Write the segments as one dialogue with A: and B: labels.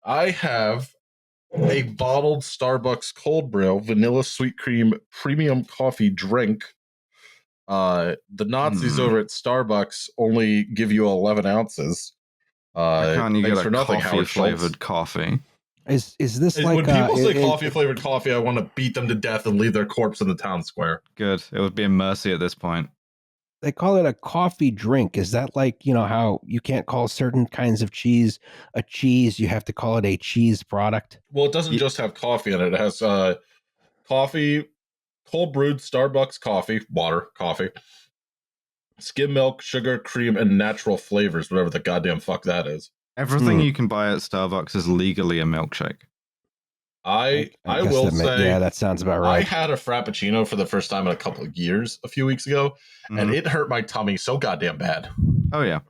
A: I have a bottled Starbucks cold brew vanilla sweet cream premium coffee drink. The Nazis over at Starbucks only give you 11 ounces.
B: Why can't you
A: Thanks
B: get
A: for
B: a
A: nothing,
B: coffee
A: Howard Schultz.
B: flavored coffee?
C: Is this like
A: When people say coffee flavored coffee, I want to beat them to death and leave their corpse in the town square.
B: Good. It would be a mercy at this point.
C: They call it a coffee drink. Is that like, how you can't call certain kinds of cheese a cheese, you have to call it a cheese product?
A: Well, it doesn't just have coffee in it. It has coffee, cold brewed Starbucks coffee, water, coffee, skim milk, sugar, cream, and natural flavors, whatever the goddamn fuck that is.
B: Everything you can buy at Starbucks is legally a milkshake.
A: I will say,
C: yeah, that sounds about right.
A: I had a Frappuccino for the first time in a couple of years a few weeks ago, and it hurt my tummy so goddamn bad.
B: Oh, yeah.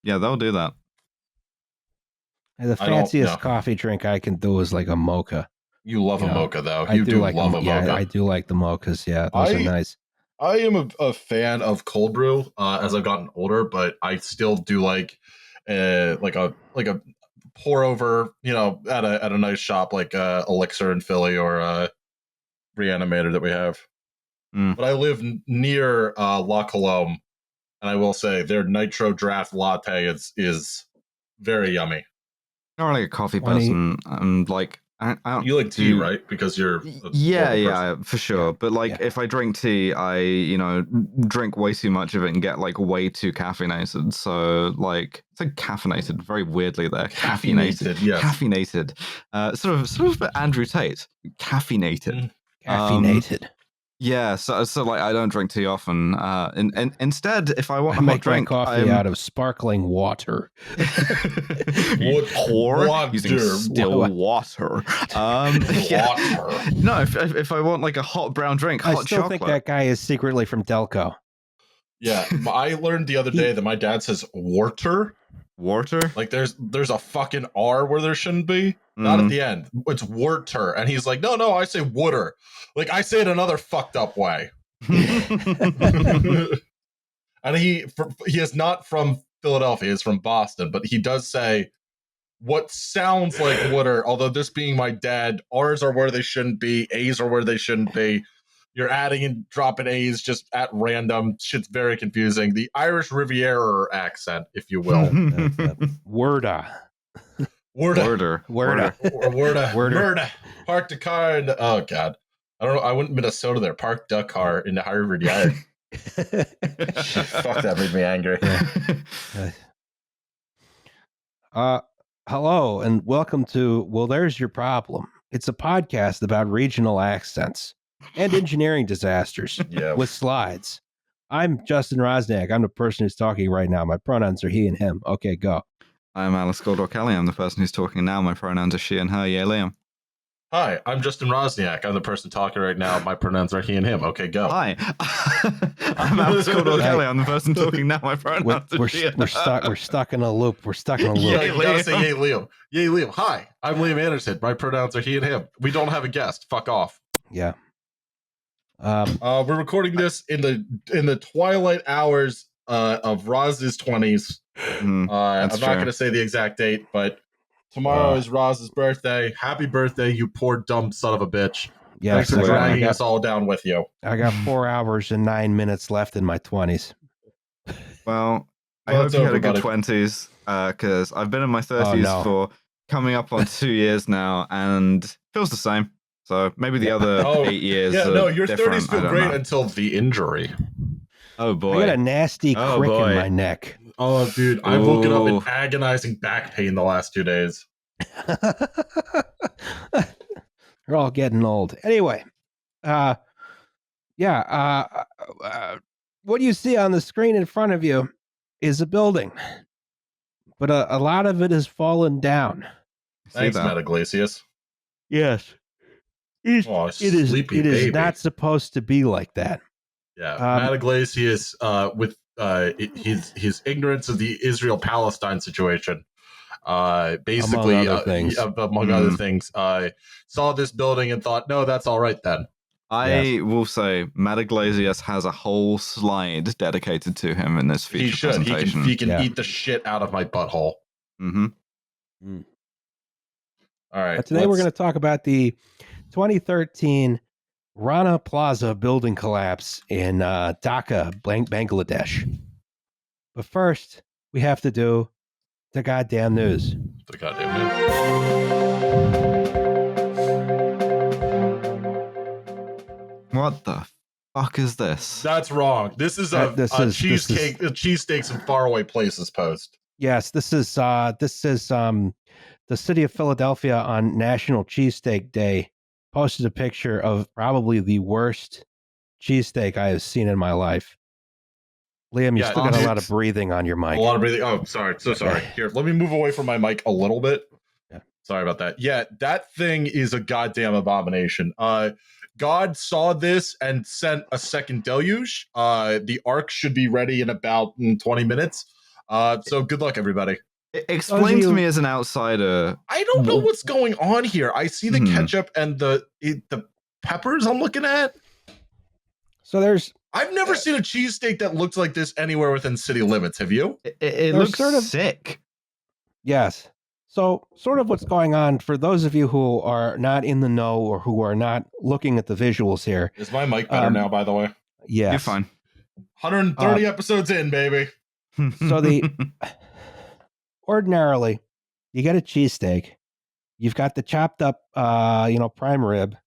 B: Yeah, they'll do that.
C: The fanciest coffee drink I can do is like a mocha.
A: You love a mocha, though.
C: I do
A: love a mocha.
C: Yeah, I do like the mochas. Yeah, those are nice.
A: I am a fan of cold brew as I've gotten older, but I still do like a pour over, at a nice shop like Elixir in Philly or Reanimator that we have. But I live near La Colombe, and I will say their nitro draft latte is very yummy.
B: I'm not really a coffee person. I'm like,
A: you like tea, right? Because you're
B: yeah, for sure. But if I drink tea, I drink way too much of it and get like way too caffeinated. So it's like caffeinated, very weirdly there. Caffeinated,
A: yes.
B: Caffeinated. Sort of Andrew Tate. Caffeinated.
C: Caffeinated.
B: Yeah, so I don't drink tea often. And instead, if I want a hot drink,
C: coffee out of sparkling water.
B: Using still water.
A: Water.
B: No, if I want like a hot brown drink, hot chocolate.
C: I still think that guy is secretly from Delco.
A: Yeah, I learned the other day that my dad says water.
B: Water?
A: Like there's a fucking R where there shouldn't be. Not at the end. It's water. And he's like, no, I say water. Like I say it another fucked up way. And he is not from Philadelphia, he's from Boston, but he does say what sounds like water, although this being my dad, R's are where they shouldn't be, A's are where they shouldn't be. You're adding and dropping A's just at random. Shit's very confusing. The Irish Riviera accent, if you will.
C: Worda.
A: Parked a car in oh god. I don't know. I went to Minnesota there. Parked a car in the Harvard Yard. Fuck, that made me angry.
C: Hello and welcome to Well, There's Your Problem. It's a podcast about regional accents and engineering disasters with slides. I'm Justin Rosniak. I'm the person who's talking right now. My pronouns are he and him. Okay, go.
B: I'm Alice Goldor-Kelly. I'm the person who's talking now. My pronouns are she and her. Yeah, Liam.
A: Hi, I'm Justin Rosniak. I'm the person talking right now. My pronouns are he and him. Okay, go.
B: Hi, I'm Alice Goldor-Kelly. I'm the person talking now. My pronouns are she and her.
C: We're stuck in a loop.
A: Yeah, you gotta say yay, Liam. Yay, Liam. Hi, I'm Liam Anderson. My pronouns are he and him. We don't have a guest. Fuck off.
C: Yeah.
A: We're recording this in the twilight hours of Roz's 20s. I'm not going to say the exact date, but tomorrow is Roz's birthday. Happy birthday, you poor dumb son of a bitch.
C: Yeah,
A: thanks for dragging us all down with you.
C: I got 4 hours and 9 minutes left in my 20s.
B: Well, I hope you had a good 20s, because I've been in my 30s for coming up on 2 years now, and feels the same. So maybe the other 8 years.
A: Yeah, no, your 30s feel great until the injury.
B: Oh boy,
C: I got a nasty crick in my neck.
A: Oh, dude, I've woken up in agonizing back pain the last 2 days.
C: We're all getting old. Anyway, what you see on the screen in front of you is a building, but a lot of it has fallen down.
A: Thanks, Metaglasius.
C: Yes. It is not supposed to be like that.
A: Yeah, Metaglasius, with his ignorance of the Israel-Palestine situation, basically, among other things, saw this building and thought, no, that's all right then.
B: I will say, Metaglasius has a whole slide dedicated to him in this feature presentation.
A: He can eat the shit out of my butthole.
B: Mm-hmm.
A: All right.
C: Today we're going to talk about the 2013 Rana Plaza building collapse in Dhaka, Bangladesh. But first, we have to do the goddamn news.
A: The goddamn news.
B: What the fuck is this?
A: That's wrong. This is a cheesesteaks in faraway places post.
C: Yes, this is the city of Philadelphia on National Cheesesteak Day posted a picture of probably the worst cheesesteak I have seen in my life. Liam, you still got a lot of breathing on your mic.
A: A lot of breathing. Oh, sorry. So sorry. Here, let me move away from my mic a little bit.
C: Yeah.
A: Sorry about that. Yeah, that thing is a goddamn abomination. God saw this and sent a second deluge. The ark should be ready in about 20 minutes. So good luck, everybody.
B: Explain to me as an outsider.
A: I don't know what's going on here. I see the ketchup and the peppers I'm looking at.
C: So
A: I've never seen a cheesesteak that looks like this anywhere within city limits. Have you?
B: It looks sort of sick.
C: Yes. So sort of what's going on for those of you who are not in the know or who are not looking at the visuals here.
A: Is my mic better now, by the way?
C: Yes.
B: You're fine.
A: 130 episodes in, baby.
C: So ordinarily, you get a cheesesteak. You've got the chopped up, prime rib.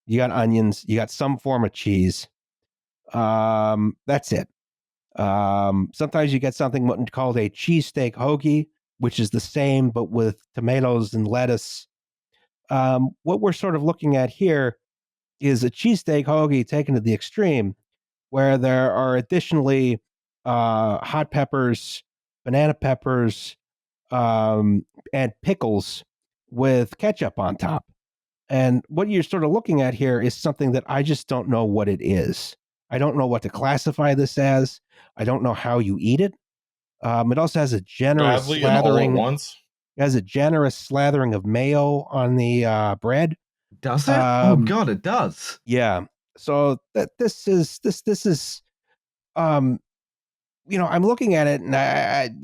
C: You got onions. You got some form of cheese. That's it. Sometimes you get something called a cheesesteak hoagie, which is the same but with tomatoes and lettuce. What we're sort of looking at here is a cheesesteak hoagie taken to the extreme, where there are additionally hot peppers, banana peppers, and pickles with ketchup on top. And what you're sort of looking at here is something that I just don't know what it is. I don't know what to classify this as. I don't know how you eat it. It also has a generous slathering. It has a generous slathering of mayo on the bread.
B: Does it? Oh God, it does.
C: Yeah. So this is I'm looking at it and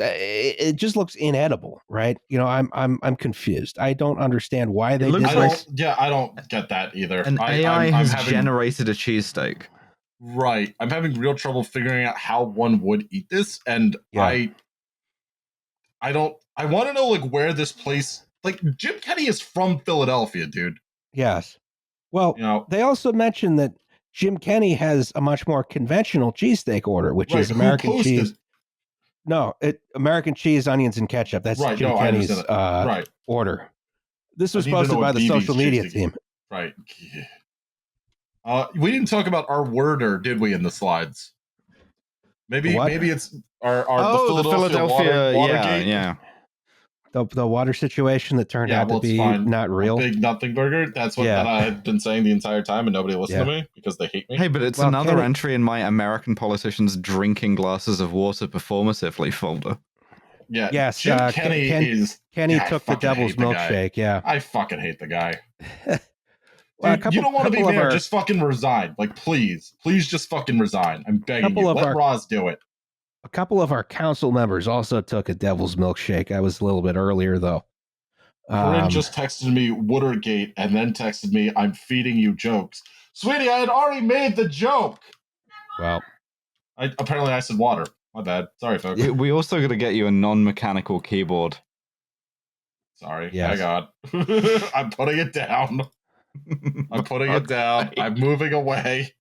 C: it just looks inedible, right? I'm confused. I don't understand why they did this.
A: I don't get that either.
B: An AI has generated a cheesesteak.
A: Right. I'm having real trouble figuring out how one would eat this, and I want to know like where this place, like Jim Kenny is from Philadelphia, dude.
C: Yes. Well, they also mentioned that Jim Kenny has a much more conventional cheesesteak order, which is American cheese. No, American cheese, onions, and ketchup. That's Jim Kenny's order. This was posted by the social media team.
A: Right. We didn't talk about our worder, did we, in the slides? Maybe it's the Philadelphia Watergate.
B: Yeah.
C: The water situation that turned out to be not real.
A: Big nothing burger. That's what I had been saying the entire time, and nobody listened to me because they hate me.
B: Hey, but it's another entry in my American politicians drinking glasses of water performatively folder.
A: Yeah.
C: Yes.
A: Jim Kenny
C: took the devil's milkshake. Yeah.
A: I fucking hate the guy. Dude, you don't want to be mayor. Just fucking resign. Like, please just fucking resign. I'm begging you. Let Roz do it.
C: A couple of our council members also took a devil's milkshake. I was a little bit earlier, though.
A: Corinne just texted me Watergate and then texted me, I'm feeding you jokes. Sweetie, I had already made the joke.
C: Well,
A: apparently I said water. My bad. Sorry, folks.
B: We also got to get you a non-mechanical keyboard.
A: Sorry. Yes. My God. I'm putting it down. I'm putting it down. I'm moving away.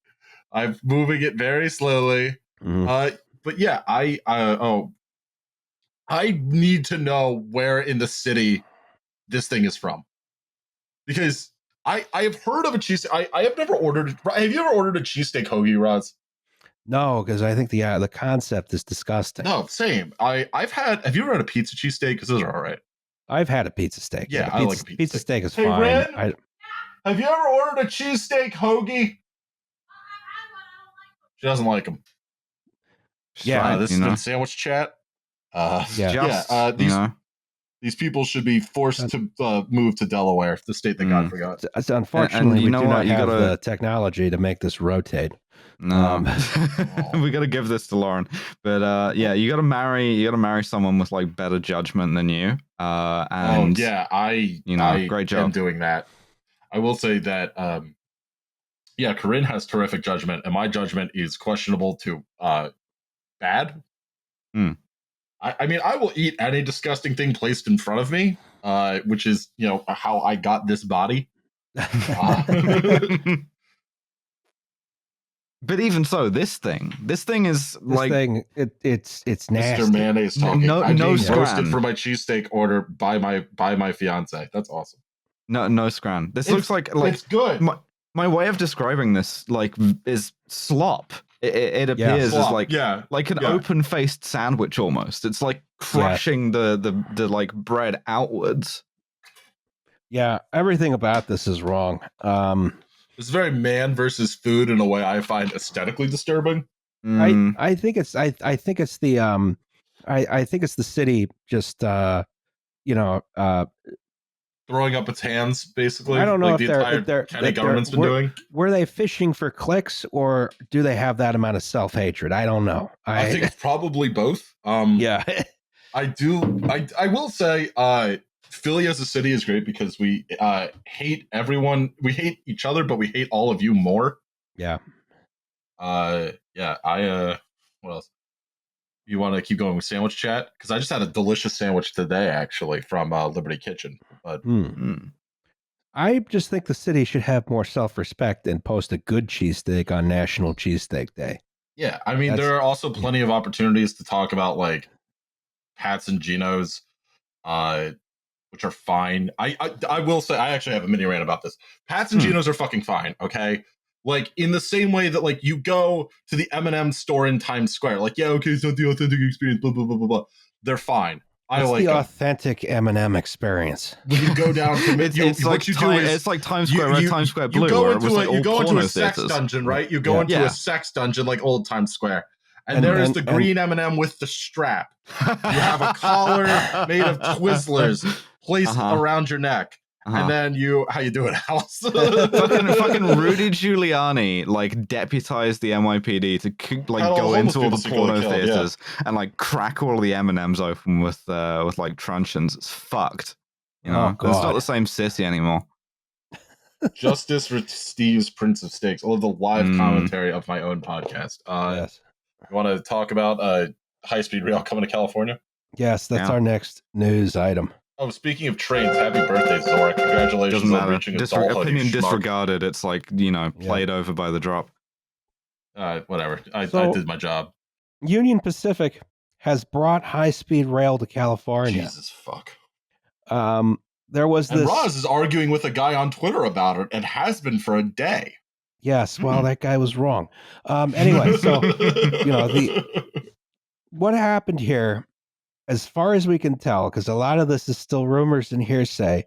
A: I'm moving it very slowly. But yeah, I need to know where in the city this thing is from, because I have heard of a cheese. I have never ordered. Have you ever ordered a cheesesteak hoagie, Roz?
C: No, because I think the concept is disgusting.
A: No, same. I've had. Have you ever had a pizza cheesesteak? Because those are all right.
C: I've had a pizza steak.
A: Yeah, I like a
C: pizza steak is
A: fine.
C: Ren,
A: have you ever ordered a cheesesteak hoagie? She doesn't like them.
C: Yeah,
A: this has been sandwich chat. These people should be forced to move to Delaware, the state that God forgot.
C: Unfortunately, we do not have the technology to make this rotate.
B: No, we got to give this to Lauren. But yeah, you got to marry someone with like better judgment than you. And
A: I
B: great job.
A: am doing that. I will say that yeah, Corinne has terrific judgment, and my judgment is questionable to bad. I mean, I will eat any disgusting thing placed in front of me, which is how I got this body.
B: But even so, this thing is like
C: it's nasty.
A: Mr. Mayonnaise talking.
B: No,
A: I'm being
B: scran.
A: roasted for my cheesesteak order by my fiance. That's awesome.
B: No scran. This looks like
A: it's good.
B: My way of describing this is slop. It appears as like an open-faced sandwich almost. It's like crushing the like bread outwards.
C: Yeah, everything about this is wrong.
A: It's very man versus food in a way I find aesthetically disturbing.
C: I think it's the I think it's the city just
A: throwing up its hands, basically.
C: I don't know
A: like
C: if
A: the entire county government's been doing.
C: Were they fishing for clicks, or do they have that amount of self-hatred? I don't know.
A: I think it's probably both.
C: Yeah.
A: I will say Philly as a city is great because we hate everyone. We hate each other, but we hate all of you more.
C: Yeah.
A: What else? You want to keep going with sandwich chat? Because I just had a delicious sandwich today, actually, from Liberty Kitchen. But
C: I just think the city should have more self-respect and post a good cheesesteak on National Cheesesteak Day.
A: Yeah, I mean, there are also plenty of opportunities to talk about like Pat's and Geno's, which are fine. I will say I actually have a mini rant about this. Pat's and Geno's are fucking fine. Okay. Like in the same way that like you go to the M&M store in Times Square, like okay, it's not the authentic experience, blah blah blah blah blah. They're fine.
C: It's like the authentic M&M experience.
A: When you go down to
B: it's like Times Square, Times Square Blue.
A: You go into a sex dungeon, right? You go into a sex dungeon like old Times Square, and there is the green M&M with the strap. You have a collar made of Twizzlers placed around your neck. And then how you doing, Alice?
B: fucking Rudy Giuliani like deputized the NYPD to go into all the porno theaters and like crack all of the M&Ms open with like truncheons. It's fucked. You know, it's not the same city anymore.
A: Justice for Steve's Prince of Steaks. All of the live commentary of my own podcast.
C: Yes.
A: You want to talk about high-speed rail coming to California?
C: Yes, that's our next news item.
A: Oh, speaking of trains, happy birthday, Zora. Congratulations on reaching adulthood.
B: Opinion disregarded. It's like, played over by the drop.
A: Whatever. I did my job.
C: Union Pacific has brought high-speed rail to California.
A: Jesus fuck.
C: There was this...
A: And Roz is arguing with a guy on Twitter about it and has been for a day.
C: Yes, well, that guy was wrong. Anyway, so, what happened here, as far as we can tell, because a lot of this is still rumors and hearsay,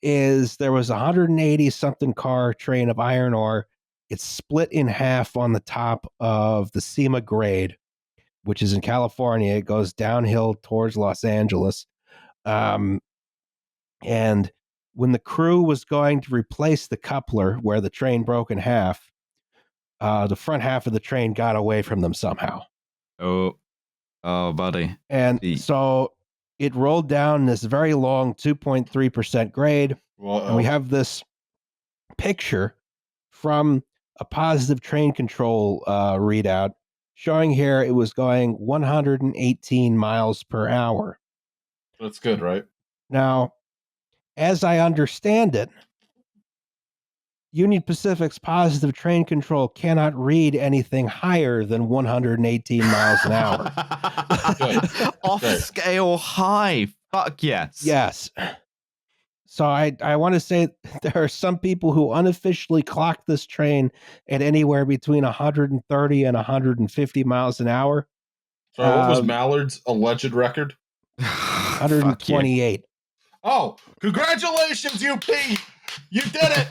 C: is there was a 180-something car train of iron ore. It's split in half on the top of the SEMA grade, which is in California. It goes downhill towards Los Angeles. And when the crew was going to replace the coupler where the train broke in half, the front half of the train got away from them somehow.
B: Oh, buddy.
C: And so it rolled down this very long 2.3% grade. And we have this picture from a positive train control readout showing here it was going 118 miles per hour.
A: That's good, right?
C: Now, as I understand it, Union Pacific's positive train control cannot read anything higher than 118 miles an hour.
B: Off scale high. Fuck yes.
C: Yes. So I want to say there are some people who unofficially clock this train at anywhere between 130 and 150 miles an hour.
A: Sorry, what was Mallard's alleged record?
C: 128.
A: Oh, congratulations, UP! You did it!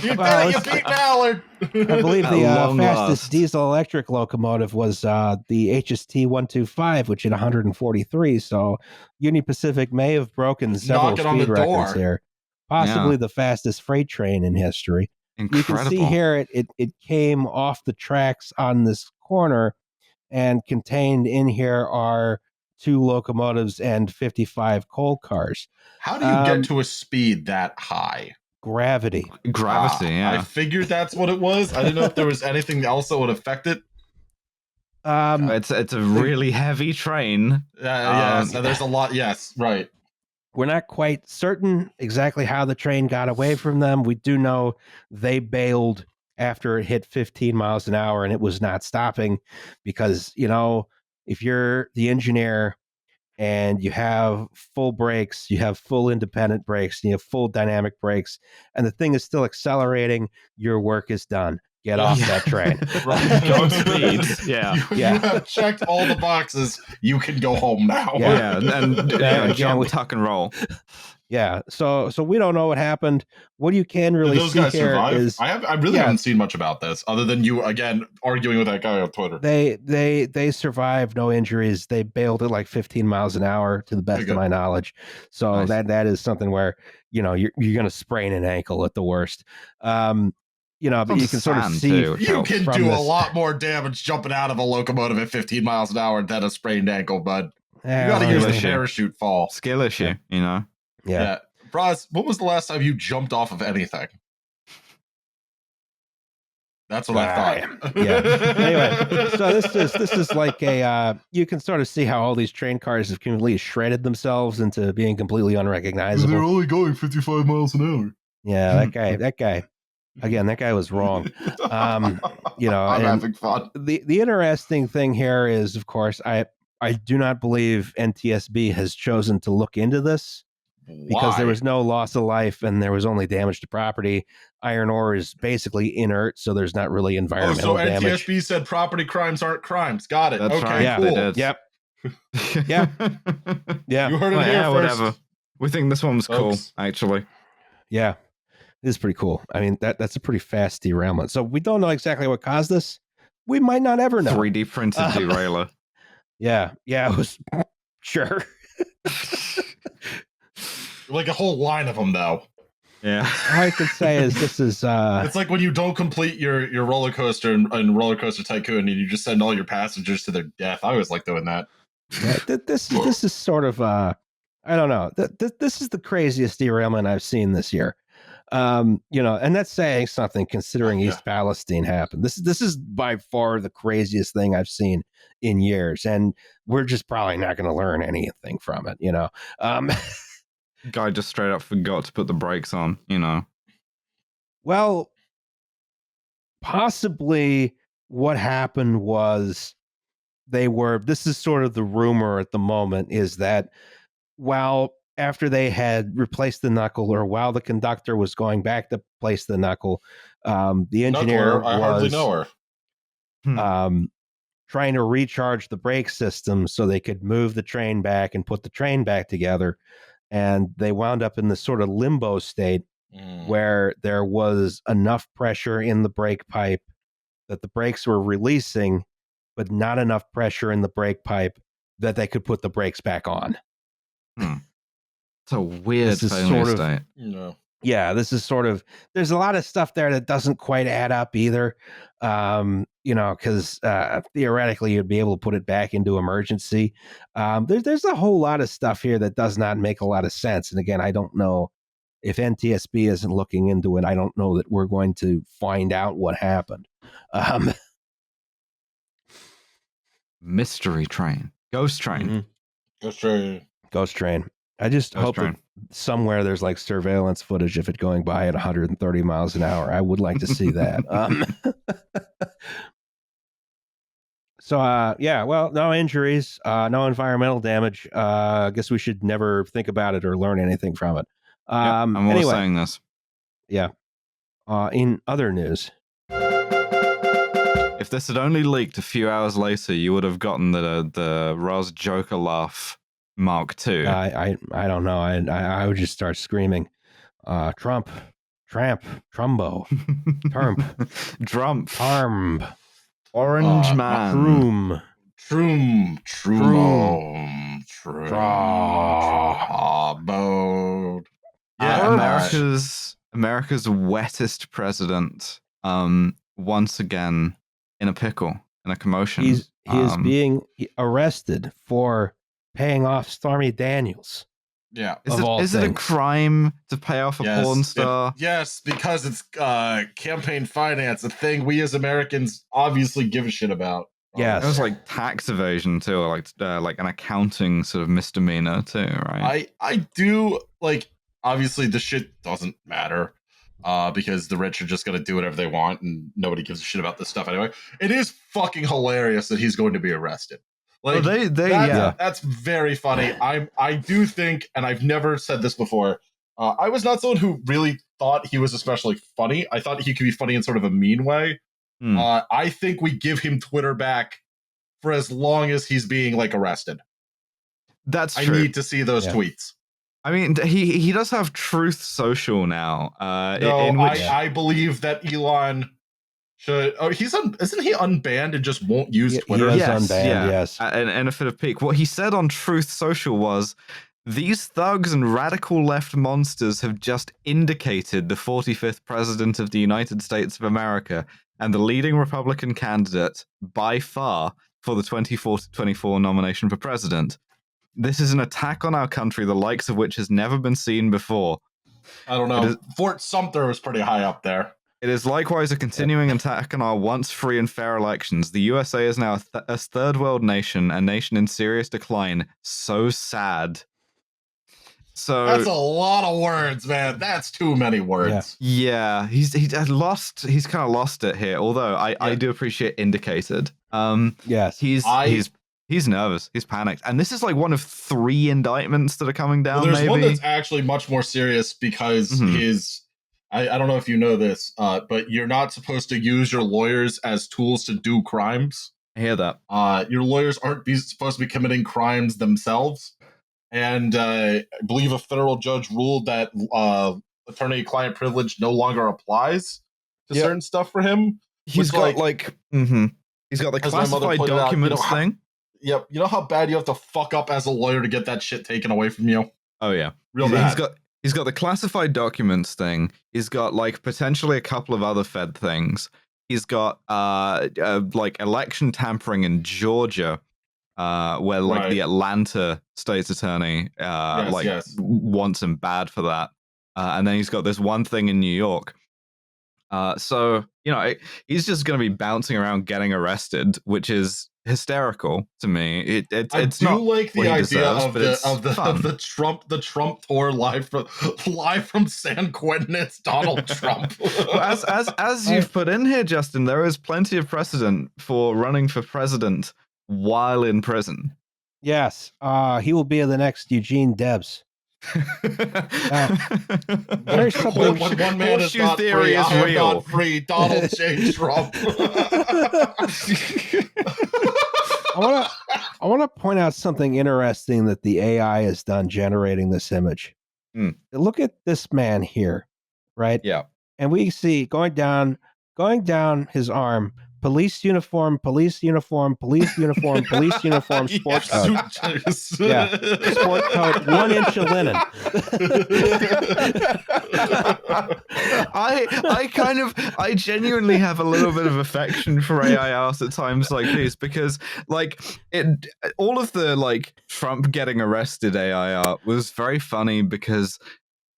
A: You did it! You beat Mallard!
C: I believe the fastest diesel electric locomotive was the HST 125, which hit 143. So Union Pacific may have broken several speed records here. Possibly the fastest freight train in history.
B: Incredible.
C: You can see here it came off the tracks on this corner, and contained in here are 2 locomotives and 55 coal cars.
A: How do you get to a speed that high?
C: Gravity.
B: Yeah.
A: I figured that's what it was. I didn't know if there was anything else that would affect it.
B: It's a really heavy train.
A: Yes, there's a lot. Yes, right.
C: We're not quite certain exactly how the train got away from them. We do know they bailed after it hit 15 miles an hour and it was not stopping because, if you're the engineer and you have full brakes, you have full independent brakes, and you have full dynamic brakes, and the thing is still accelerating, your work is done. Get off that train.
A: Right.
B: Godspeed. Yeah.
A: You have checked all the boxes. You can go home now.
B: Yeah. And jump, tuck, and roll.
C: Yeah. So we don't know what happened. What you can really
A: Did those
C: see
A: guys
C: here
A: survive?
C: is
A: I really haven't seen much about this other than you again arguing with that guy on Twitter.
C: They survived, no injuries. They bailed at like 15 miles an hour to the best of my knowledge. So
B: Nice.
C: that is something where, you're going to sprain an ankle at the worst. But you can sort of see
A: you can do a lot more damage jumping out of a locomotive at 15 miles an hour than a sprained ankle, bud. You got to use the parachute fall.
B: Skill issue,
C: Yeah.
A: Braz, when was the last time you jumped off of anything? That's what I thought.
C: Yeah. Anyway, so this is like you can sort of see how all these train cars have completely shredded themselves into being completely unrecognizable.
A: They're only going 55 miles an hour.
C: Yeah, that guy. Again, that guy was wrong.
A: I'm having fun.
C: The interesting thing here is, of course, I do not believe NTSB has chosen to look into this. Because there was no loss of life and there was only damage to property. Iron ore is basically inert, so there's not really environmental damage.
A: So NTSB said property crimes aren't crimes. Got it.
B: That's
A: okay,
B: right.
C: Yeah,
A: cool.
B: They did.
C: Yep. Yeah. Yeah.
A: You heard it here first.
B: Whatever. We think this one was cool, actually.
C: Yeah. It is pretty cool. I mean, that's a pretty fast derailment. So we don't know exactly what caused this. We might not ever know.
B: 3D printed derailleur.
C: Yeah. Yeah, it was sure.
A: Like a whole line of them, though.
B: Yeah.
C: All I can say is this is
A: it's like when you don't complete your roller coaster in Roller Coaster Tycoon and you just send all your passengers to their death. I always like doing that.
C: Yeah, this is sort of I don't know. This is the craziest derailment I've seen this year. And that's saying something considering East Palestine happened. This is by far the craziest thing I've seen in years, and we're just probably not going to learn anything from it.
B: Guy just straight up forgot to put the brakes on.
C: Well, possibly what happened was this is sort of the rumor at the moment, is that after they had replaced the knuckle, or while the conductor was going back to place the knuckle, the engineer
A: Knuckler, I hardly know
C: her. Trying to recharge the brake system so they could move the train back and put the train back together. And they wound up in this sort of limbo state where there was enough pressure in the brake pipe that the brakes were releasing, but not enough pressure in the brake pipe that they could put the brakes back on.
B: It's a weird state.
C: Yeah, this is sort of, there's a lot of stuff there that doesn't quite add up either. Because theoretically you'd be able to put it back into emergency. There's a whole lot of stuff here that does not make a lot of sense. And again, I don't know if NTSB isn't looking into it. I don't know that we're going to find out what happened.
B: Mystery train. Ghost train.
C: Mm-hmm. Ghost train. I just hope that somewhere there's like surveillance footage of it going by at 130 miles an hour. I would like to see that. Well, no injuries, no environmental damage. I guess we should never think about it or learn anything from it.
B: I'm always saying this.
C: Yeah. In other news,
B: if this had only leaked a few hours later, you would have gotten the Roz Joker laugh Mark II.
C: I don't know. I would just start screaming, Trump, Tramp, Trumbo, Termp,
B: Drump,
C: Tarmb,
B: Orange Man,
C: Troom,
A: Trumbo.
B: America's America's wettest president, once again in a pickle, in a commotion.
C: He is being arrested for paying off Stormy Daniels.
A: Yeah.
B: Is it a crime to pay off a porn star?
A: Yes, because it's campaign finance, a thing we as Americans obviously give a shit about.
C: Yes.
B: It was like tax evasion too, or like an accounting sort of misdemeanor too, right?
A: I do like, obviously the shit doesn't matter. Because the rich are just going to do whatever they want and nobody gives a shit about this stuff anyway. It is fucking hilarious that he's going to be arrested. Like, that's very funny. I do think, and I've never said this before, I was not someone who really thought he was especially funny. I thought he could be funny in sort of a mean way. I think we give him Twitter back for as long as he's being like arrested.
B: That's true.
A: I need to see those tweets.
B: I mean, he does have Truth Social now.
A: I believe that Elon should. Oh, isn't he unbanned and just won't use Twitter?
C: He is unbanned. Yes,
B: and a fit of pique. What he said on Truth Social was, "These thugs and radical left monsters have just indicated the 45th president of the United States of America and the leading Republican candidate by far for the 2024 nomination for president. This is an attack on our country, the likes of which has never been seen before."
A: I don't know. Fort Sumter was pretty high up there.
B: It is likewise a continuing attack on our once free and fair elections. The USA is now a third world nation, a nation in serious decline. So sad. So
A: that's a lot of words, man. That's too many words.
B: Yeah, he's kind of lost it here. Although I do appreciate indicated.
C: Yes,
B: he's nervous. He's panicked. And this is like one of 3 indictments that are coming down.
A: Well, there's one that's actually much more serious because I don't know if you know this, but you're not supposed to use your lawyers as tools to do crimes.
B: I hear that.
A: Your lawyers aren't supposed to be committing crimes themselves. And I believe a federal judge ruled that attorney-client privilege no longer applies to certain stuff for him.
B: He's got he's got the classified documents thing.
A: Yep. You know how bad you have to fuck up as a lawyer to get that shit taken away from you?
B: Oh, yeah.
A: Real bad.
B: He's got the classified documents thing. He's got, like, potentially a couple of other Fed things. He's got, like, election tampering in Georgia, where, like, the Atlanta state's attorney, wants him bad for that. And then he's got this one thing in New York. So, he's just going to be bouncing around getting arrested, which is hysterical to me. It's not
A: like the idea of
B: the
A: Trump tour live from San Quentin. It's Donald Trump.
B: as you've put in here, Justin, there is plenty of precedent for running for president while in prison.
C: Yes, he will be the next Eugene Debs. There's something.
A: When one man is not free, I am not free. Donald J. Trump.
C: I want to point out something interesting that the AI has done generating this image. Look at this man here, right?
B: Yeah.
C: And we see going down his arm, police uniform, police uniform, police uniform, police uniform, sport coat. Yeah, sport coat, 1 inch of linen.
B: I genuinely have a little bit of affection for AI art at times like these, because like all of the like Trump getting arrested AI art was very funny because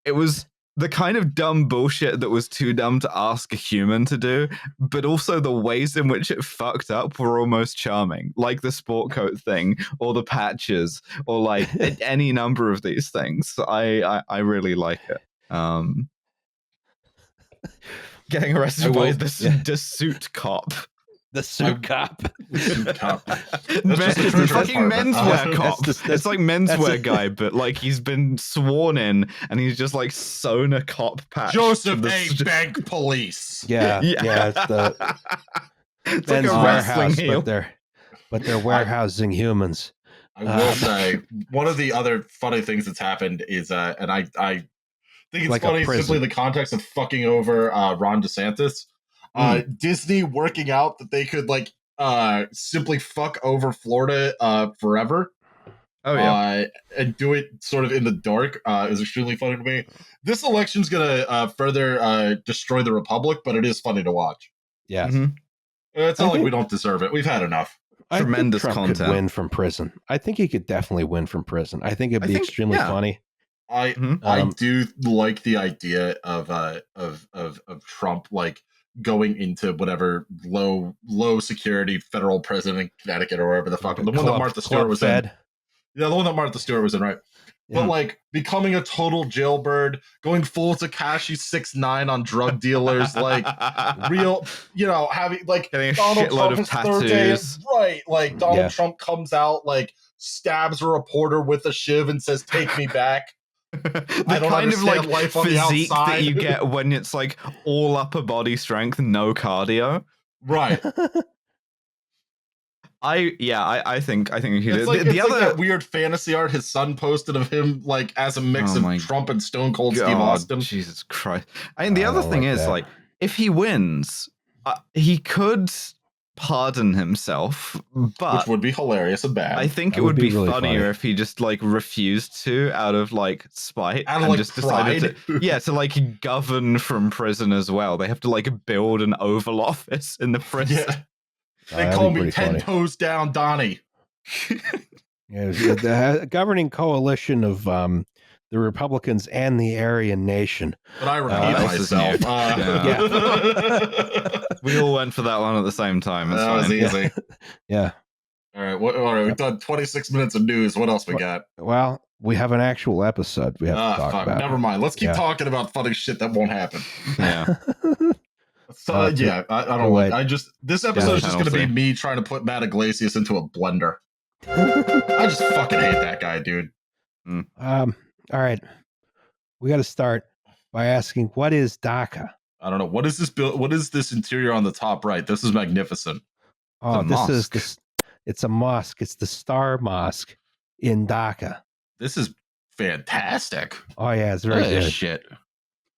B: it was the kind of dumb bullshit that was too dumb to ask a human to do, but also the ways in which it fucked up were almost charming, like the sport coat thing or the patches or like any number of these things. I really like it. Getting arrested by the suit cop.
C: The suit cop.
B: The fucking menswear cop. It's like menswear guy, but like he's been sworn in and he's just like sewn a cop patch.
A: Joseph A. Bank Police.
C: Yeah. It's the
B: it's like a warehouse,
C: but they're warehousing humans.
A: I will say one of the other funny things that's happened is, and I think it's like funny simply in the context of fucking over Ron DeSantis. Disney working out that they could like simply fuck over Florida forever.
B: Oh yeah.
A: And do it sort of in the dark is extremely funny to me. This election's gonna further destroy the republic, but it is funny to watch.
C: Yes.
B: Mm-hmm.
A: It's not like we don't deserve it. We've had enough.
B: Tremendous
C: I think Trump
B: content.
C: could win from prison. I think he could definitely win from prison. I think it'd be extremely funny.
A: I do like the idea of Trump like going into whatever low security federal prison in Connecticut or wherever the fuck, the one that Martha Stewart was in. Yeah, the one that Martha Stewart was in, right? Yeah. But like becoming a total jailbird, going full Tekashi 6ix9ine on drug dealers, like real, having like
B: getting a
A: Donald
B: shitload
A: Trump
B: of
A: his
B: tattoos.
A: third day, right? Like Donald Trump comes out, like stabs a reporter with a shiv and says, "Take me back."
B: The kind of like life on physique the that you get when it's like all upper body strength, no cardio.
A: Right.
B: I think he
A: it's
B: did.
A: Like,
B: the
A: other
B: like
A: that weird fantasy art his son posted of him like as a mix of Trump and Stone Cold Steve Austin.
B: Jesus Christ! And the other thing is like if he wins, he could pardon himself, but
A: which would be hilarious and bad.
B: I think it would be really funnier if he just like refused to out of like spite and
A: like
B: just
A: pride.
B: decided to like govern from prison as well. They have to like build an Oval Office in the prison.
A: Yeah. They call me 10 toes down Donnie.
C: The governing coalition of the Republicans and the Aryan Nation.
A: But I repeat myself.
B: We all went for that one at the same time. It's
A: that was easy.
C: Yeah.
A: All right. We've done 26 minutes of news. What else we got?
C: Well, we have an actual episode we have to talk about.
A: Never mind. Let's keep talking about funny shit that won't happen.
B: Yeah.
A: So I don't like. This episode is just going to be me trying to put Matt Iglesias into a blender. I just fucking hate that guy, dude.
C: All right, we got to start by asking, what is DACA?
A: I don't know. What is this build? What is this interior on the top right? This is magnificent.
C: Oh, it's a mosque. It's the Star Mosque in Dhaka.
A: This is fantastic.
C: Oh yeah, it's very good.
A: Shit.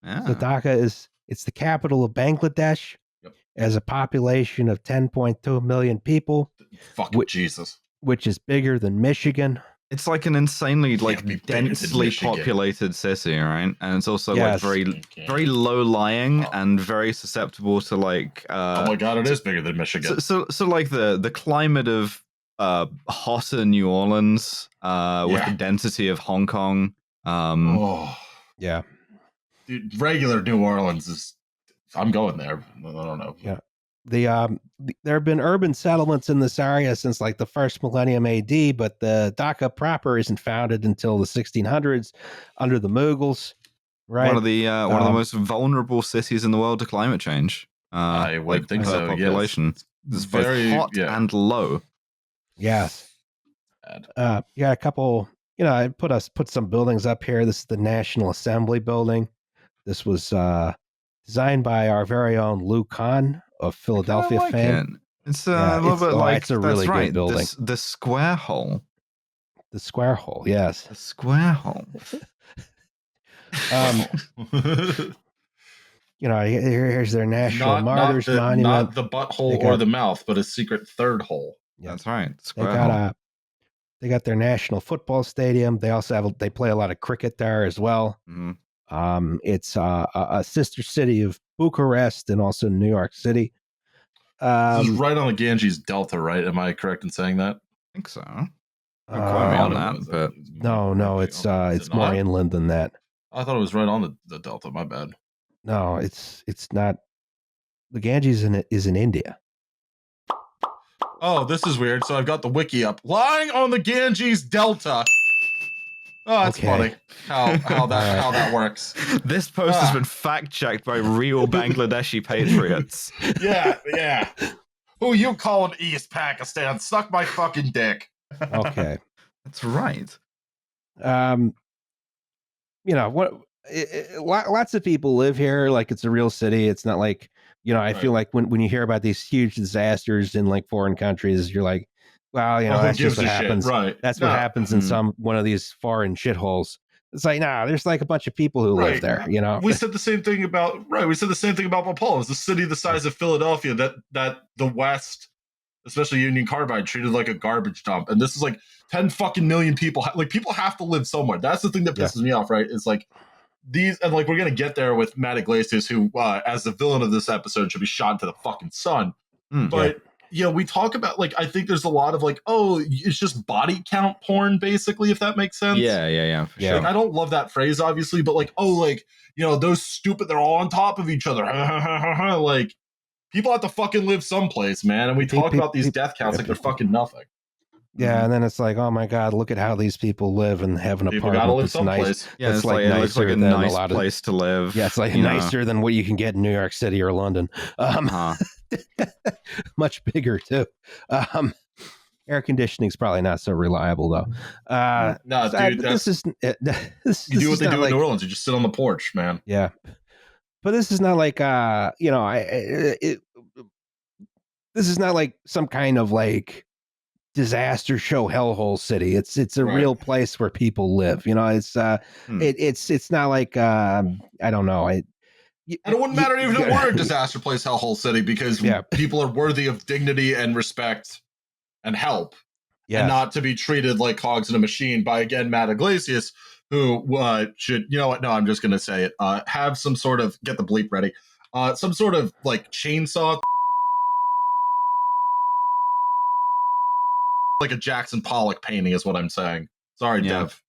C: Yeah. So Dhaka it's the capital of Bangladesh. Yep. Has a population of 10.2 million people.
A: Fucking Jesus.
C: Which is bigger than Michigan.
B: It's like an insanely densely populated city, right? And it's also like very low lying and very susceptible to like
A: oh my god, it is bigger than Michigan.
B: So like the climate of hotter New Orleans with the density of Hong Kong.
C: Yeah.
A: Dude, regular New Orleans is I'm going there. I don't know.
C: Yeah. There have been urban settlements in this area since like the first millennium AD, but the Dhaka proper isn't founded until the 1600s under the Mughals. Right,
B: one of the most vulnerable cities in the world to climate change.
A: I would think so.
B: Population is very hot and low.
C: Yes. Yeah, a couple. I put some buildings up here. This is the National Assembly building. This was designed by our very own Lou Kahn of Philadelphia fame.
B: It's a little bit like
C: it's a really good building.
B: The square hole.
C: The square hole, yes.
B: The square hole.
C: Here's their National Martyrs Monument.
A: Not the butthole or the mouth, but a secret third hole.
B: Yeah. That's right. Square hole.
C: They got their national football stadium. They also they play a lot of cricket there as well.
B: Mm-hmm.
C: It's a sister city of Bucharest and also New York City.
A: This is right on the Ganges Delta, right? Am I correct in saying that?
B: I think so. Don't quote me on that, but
C: no, it's more inland than that.
A: I thought it was right on the Delta. My bad.
C: No, it's not. The Ganges is in India.
A: Oh, this is weird. So I've got the wiki up. Lying on the Ganges Delta. Oh, that's funny how that works.
B: This post has been fact checked by real Bangladeshi patriots.
A: Yeah. Who you calling East Pakistan? Suck my fucking dick.
C: Okay,
B: that's right.
C: Lots of people live here. Like it's a real city. It's not like I feel like when you hear about these huge disasters in like foreign countries, you're like, well, that's just what happens.
A: Right.
C: That's what happens in one of these foreign shitholes. It's like, there's like a bunch of people who live there,
A: We said the same thing about Nepal. It's a city the size of Philadelphia that the West especially Union Carbide, treated like a garbage dump. And this is like 10 fucking million people. Like, people have to live somewhere. That's the thing that pisses me off, right? Is like these, and like we're gonna get there with Matt Iglesias, who, as the villain of this episode, should be shot into the fucking sun. But we talk about, like, I think there's a lot of like, oh, it's just body count porn, basically, if that makes sense.
B: For sure.
A: Like, I don't love that phrase, obviously, but like, oh, like, those stupid, they're all on top of each other. Like, people have to fucking live someplace, man. And we talk about these death counts like they're fucking nothing.
C: Yeah, and then it's like, oh my god, look at how these people live and have an
A: People
C: apartment
A: gotta live
C: that's
A: someplace.
C: nice.
B: Yeah,
C: it's like
B: it
C: nicer
B: looks like a
C: than
B: nice
C: a lot of
B: place to live.
C: Yeah, it's like nicer than what you can get in New York City or London. Much bigger too. Air conditioning is probably not so reliable though.
A: No, dude,
C: this is this,
A: you do what they do
C: like,
A: in New Orleans. You just sit on the porch, man.
C: Yeah, but this is not like this is not like some kind of like disaster show hellhole city. It's a real place where people live. It's it's not like I don't know.
A: And it wouldn't matter even if it were a disaster place, hellhole city, because people are worthy of dignity and respect and help, and not to be treated like cogs in a machine by, again, Matt Iglesias, who should, you know what? No, I'm just going to say it. Have some sort of, get the bleep ready, some sort of like chainsaw, like a Jackson Pollock painting is what I'm saying. Sorry, Dev.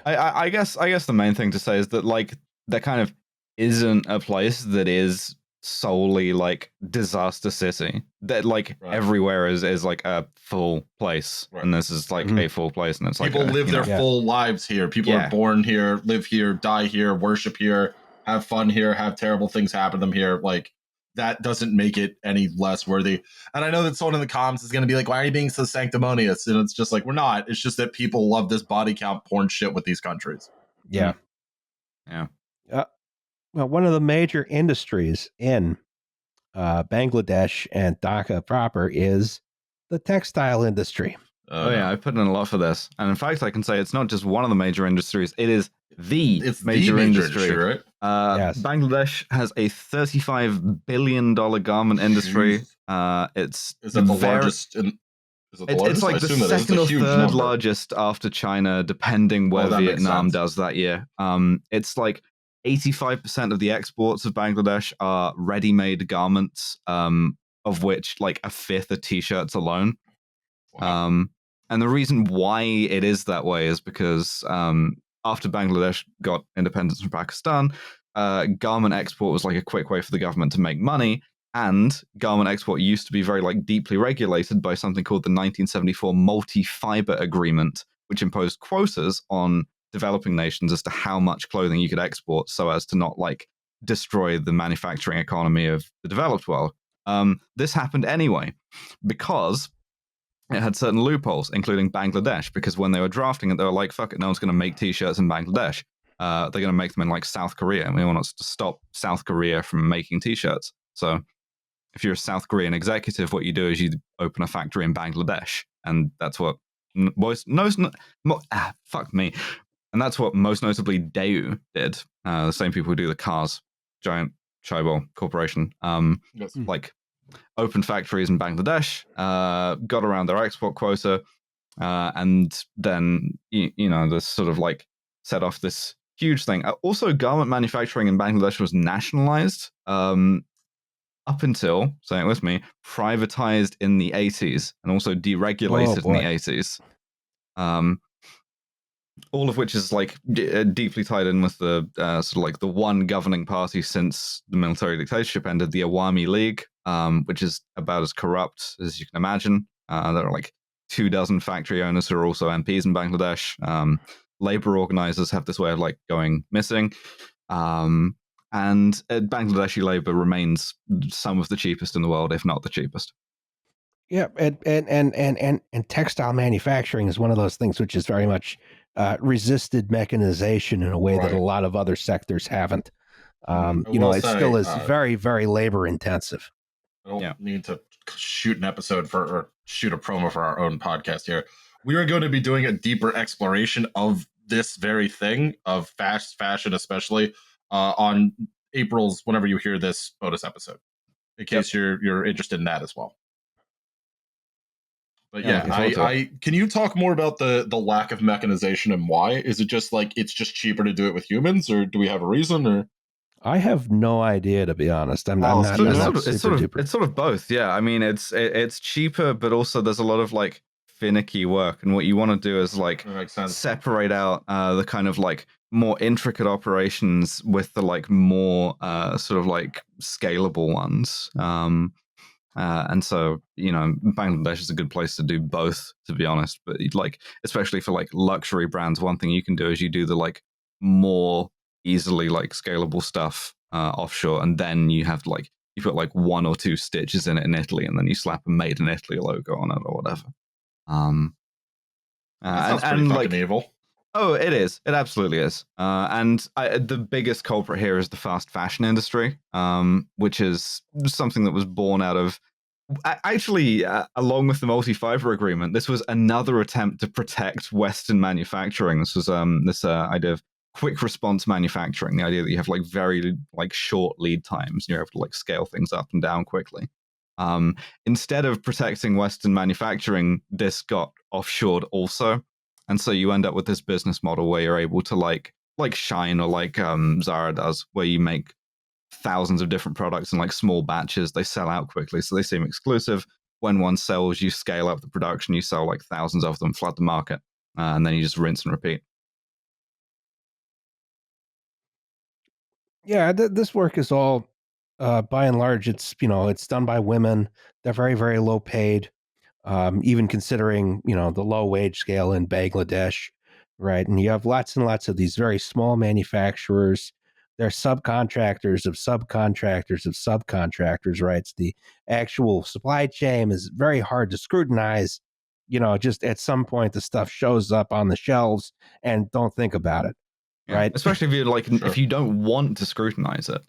B: I guess the main thing to say is that, like, there kind of isn't a place that is solely like disaster city. That like everywhere is like a full place, and this is like a full place, and it's
A: people
B: like
A: live their full lives here. People are born here, live here, die here, worship here, have fun here, have terrible things happen to them here. Like, that doesn't make it any less worthy. And I know that someone in the comments is going to be like, why are you being so sanctimonious? And it's just like, we're not. It's just that people love this body count porn shit with these countries.
C: Yeah. Well, one of the major industries in Bangladesh and Dhaka proper is the textile industry.
B: I put in a lot for this. And in fact, I can say it's not just one of the major industries, it is the major industry,
A: right?
B: Bangladesh has a $35 billion garment industry. It's
A: the largest
B: it's like the second or third largest after China, depending where Vietnam does that year. It's like 85% of the exports of Bangladesh are ready-made garments, of which like a fifth are t-shirts alone. And the reason why it is that way is because after Bangladesh got independence from Pakistan, garment export was like a quick way for the government to make money. And garment export used to be very like deeply regulated by something called the 1974 Multi-Fiber Agreement, which imposed quotas on developing nations as to how much clothing you could export so as to not like destroy the manufacturing economy of the developed world. This happened anyway because it had certain loopholes, including Bangladesh, because when they were drafting it, they were like, fuck it, no one's going to make t-shirts in Bangladesh. They're going to make them in like South Korea, and we want us to stop South Korea from making t-shirts. So if you're a South Korean executive, what you do is you open a factory in Bangladesh, and that's what fuck me. And that's what most notably Daewoo did. The same people who do the cars, giant Chaebol corporation. Like opened factories in Bangladesh, got around their export quota, and then this sort of like set off this huge thing. Also, garment manufacturing in Bangladesh was nationalized up until, say it with me, privatized in the 80s, and also deregulated in the 80s. All of which is like deeply tied in with the sort of like the one governing party since the military dictatorship ended, the Awami League, which is about as corrupt as you can imagine. There are like 24 factory owners who are also MPs in Bangladesh. Labor organizers have this way of like going missing. And Bangladeshi labor remains some of the cheapest in the world, if not the cheapest.
C: Yeah, and textile manufacturing is one of those things which is very much resisted mechanization in a way that a lot of other sectors haven't. It still is very, very labor intensive.
A: I don't need to shoot an episode or shoot a promo for our own podcast here. We are going to be doing a deeper exploration of this very thing, of fast fashion, especially on April's, whenever you hear this bonus episode, in case you're interested in that as well. But
B: Yeah,
A: yeah,
B: looking forward to
A: I can you talk more about the lack of mechanization and why? Is it just like it's just cheaper to do it with humans, or do we have a reason? Or
C: I have no idea, to be honest. I'm
A: Alice,
C: not.
A: do you
C: I'm
A: know?
C: not super duper.
B: It's sort of both. Yeah, I mean, it's cheaper, but also there's a lot of like finicky work, and what you want to do is like
A: That makes sense.
B: separate out the kind of like more intricate operations with the like more sort of like scalable ones. And so, you know, Bangladesh is a good place to do both, to be honest. But like, especially for like luxury brands, one thing you can do is you do the like more easily like scalable stuff offshore, and then you have like you put like 1 or 2 stitches in it in Italy, and then you slap a "Made in Italy" logo on it or whatever.
A: That sounds pretty
B: and
A: fucking
B: like,
A: evil.
B: oh, it is. It absolutely is. The biggest culprit here is the fast fashion industry, which is something that was born out of. Actually, along with the multi-fiber agreement, this was another attempt to protect Western manufacturing. This was this idea of quick response manufacturing, the idea that you have like very like short lead times and you're able to like scale things up and down quickly. Instead of protecting Western manufacturing, this got offshored also, and so you end up with this business model where you're able to like Shine or like Zara does, where you make thousands of different products in like small batches. They sell out quickly, so they seem exclusive. When one sells, you scale up the production, you sell like thousands of them, flood the market, and then you just rinse and repeat.
C: Yeah, this work is all, by and large, it's it's done by women. They're very, very low paid, even considering the low wage scale in Bangladesh, right? And you have lots and lots of these very small manufacturers. They're subcontractors of subcontractors of subcontractors, right? It's the actual supply chain is very hard to scrutinize. Just at some point the stuff shows up on the shelves and don't think about it,
B: Yeah,
C: right?
B: especially if you like
A: Sure.
B: if you don't want to scrutinize it,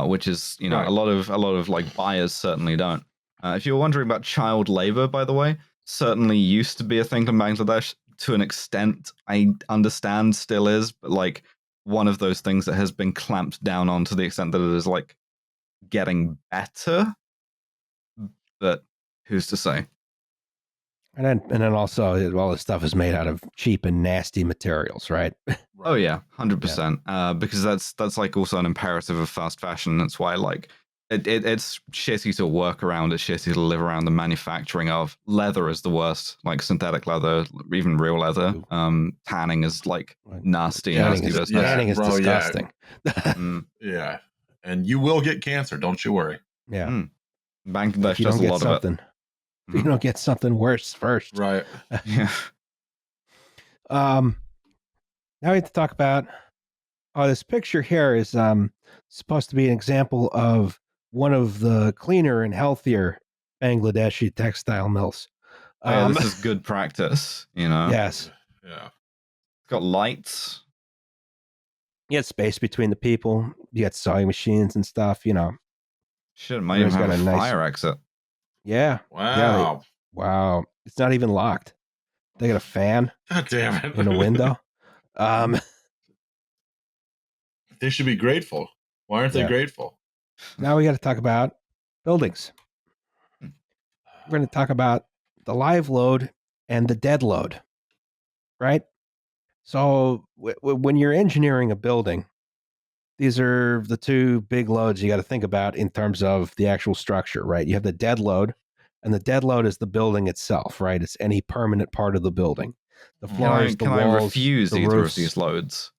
B: which is
A: Right.
B: a lot of like buyers certainly don't. If you're wondering about child labor, by the way, certainly used to be a thing in Bangladesh to an extent. I understand still is, but like one of those things that has been clamped down on to the extent that it is like getting better. But who's to say?
C: And then also all this stuff is made out of cheap and nasty materials, right?
B: Oh yeah, 100%. Because that's like also an imperative of fast fashion. That's why like it's shitty to work around. It's shitty to live around the manufacturing of leather is the worst. Like synthetic leather, even real leather. Tanning is like nasty.
C: Tanning
B: business.
C: is disgusting.
A: Yeah, and you will get cancer. Don't you worry.
C: Yeah.
B: Bangladesh
C: If you
B: does
C: don't
B: a
C: get
B: lot
C: something,
B: of it.
C: if you don't get something worse first.
A: Right.
B: Yeah.
C: Now we have to talk about. Oh, this picture here is supposed to be an example of one of the cleaner and healthier Bangladeshi textile mills.
B: Yeah, this is good practice,
C: Yes.
A: Yeah.
B: It's got lights.
C: You get space between the people. You got sewing machines and stuff.
B: Shit, it might even have a
C: nice
B: fire exit.
C: Yeah.
A: Wow.
C: Yeah, wow. It's not even locked. They got a fan.
A: God damn it.
C: In a window.
A: They should be grateful. Why aren't they grateful?
C: Now we got to talk about buildings. We're going to talk about the live load and the dead load, right? So when you're engineering a building, these are the two big loads you got to think about in terms of the actual structure, right? You have the dead load, and the dead load is the building itself, right? It's any permanent part of the building. The floors, the walls,
B: I refuse
C: the
B: either
C: roofs.
B: of these loads?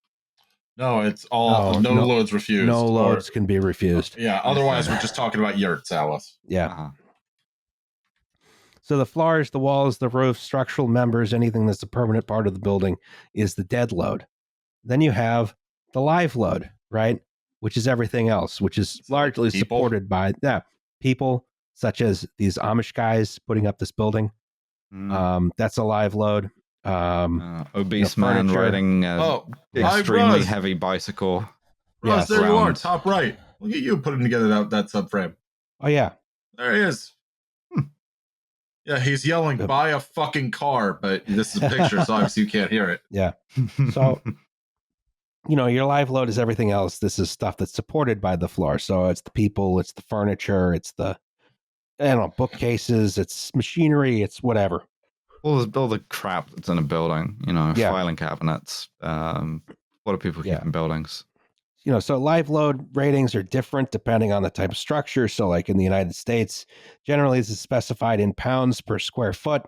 A: No, it's all no loads refused.
C: No loads can be refused.
A: Yeah, otherwise we're just talking about yurts, Alice.
C: Yeah. So the floors, the walls, the roof, structural members, anything that's a permanent part of the building is the dead load. Then you have the live load, right? Which is everything else, which is largely supported by people such as these Amish guys putting up this building. That's a live load.
B: Obese man riding extremely heavy bicycle.
A: Russ, there you are, top right. Look at you putting together that subframe.
C: Oh, yeah.
A: There he is. Yeah, he's yelling, buy a fucking car, but this is a picture, so obviously you can't hear it.
C: Yeah. So, your live load is everything else. This is stuff that's supported by the floor. So it's the people, it's the furniture, it's the, bookcases, it's machinery, it's whatever.
B: all the crap that's in a building, filing cabinets. What do people keep in buildings?
C: So live load ratings are different depending on the type of structure. So, like in the United States, generally this is specified in pounds per square foot,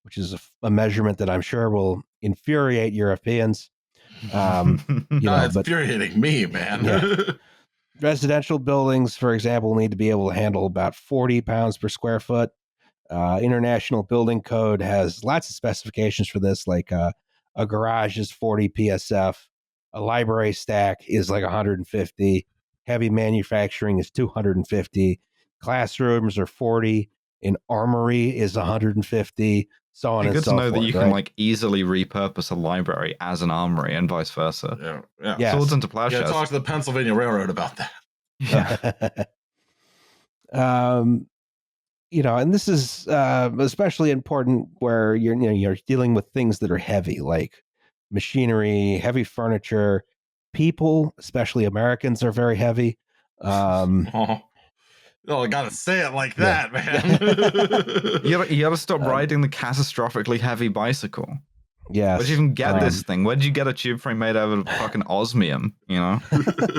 C: which is a measurement that I'm sure will infuriate Europeans.
A: It's infuriating me, man.
C: Yeah. Residential buildings, for example, need to be able to handle about 40 pounds per square foot. International Building Code has lots of specifications for this, like a garage is 40 PSF, a library stack is like 150, heavy manufacturing is 250, classrooms are 40, an armory is 150, so on and so forth.
B: Good to know that you can like easily repurpose a library as an armory and vice versa.
A: Yeah.
C: Yes.
B: Swords into plowshares.
A: Yeah, talk to the Pennsylvania Railroad about that.
B: Yeah.
C: And this is especially important where you're dealing with things that are heavy, like machinery, heavy furniture. People, especially Americans, are very heavy.
A: I gotta say it like that, man.
B: You gotta stop riding the catastrophically heavy bicycle.
C: Yes.
B: Where'd you even get this thing? Where'd you get a tube frame made out of fucking osmium?
A: I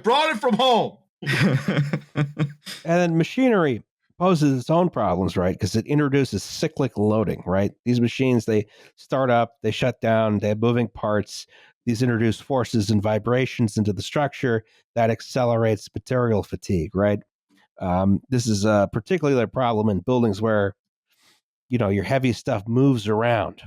A: brought it from home.
C: And then machinery poses its own problems, right? Because it introduces cyclic loading, right? These machines, they start up, they shut down, they have moving parts. These introduce forces and vibrations into the structure that accelerates material fatigue, right? This is a particular problem in buildings where, your heavy stuff moves around.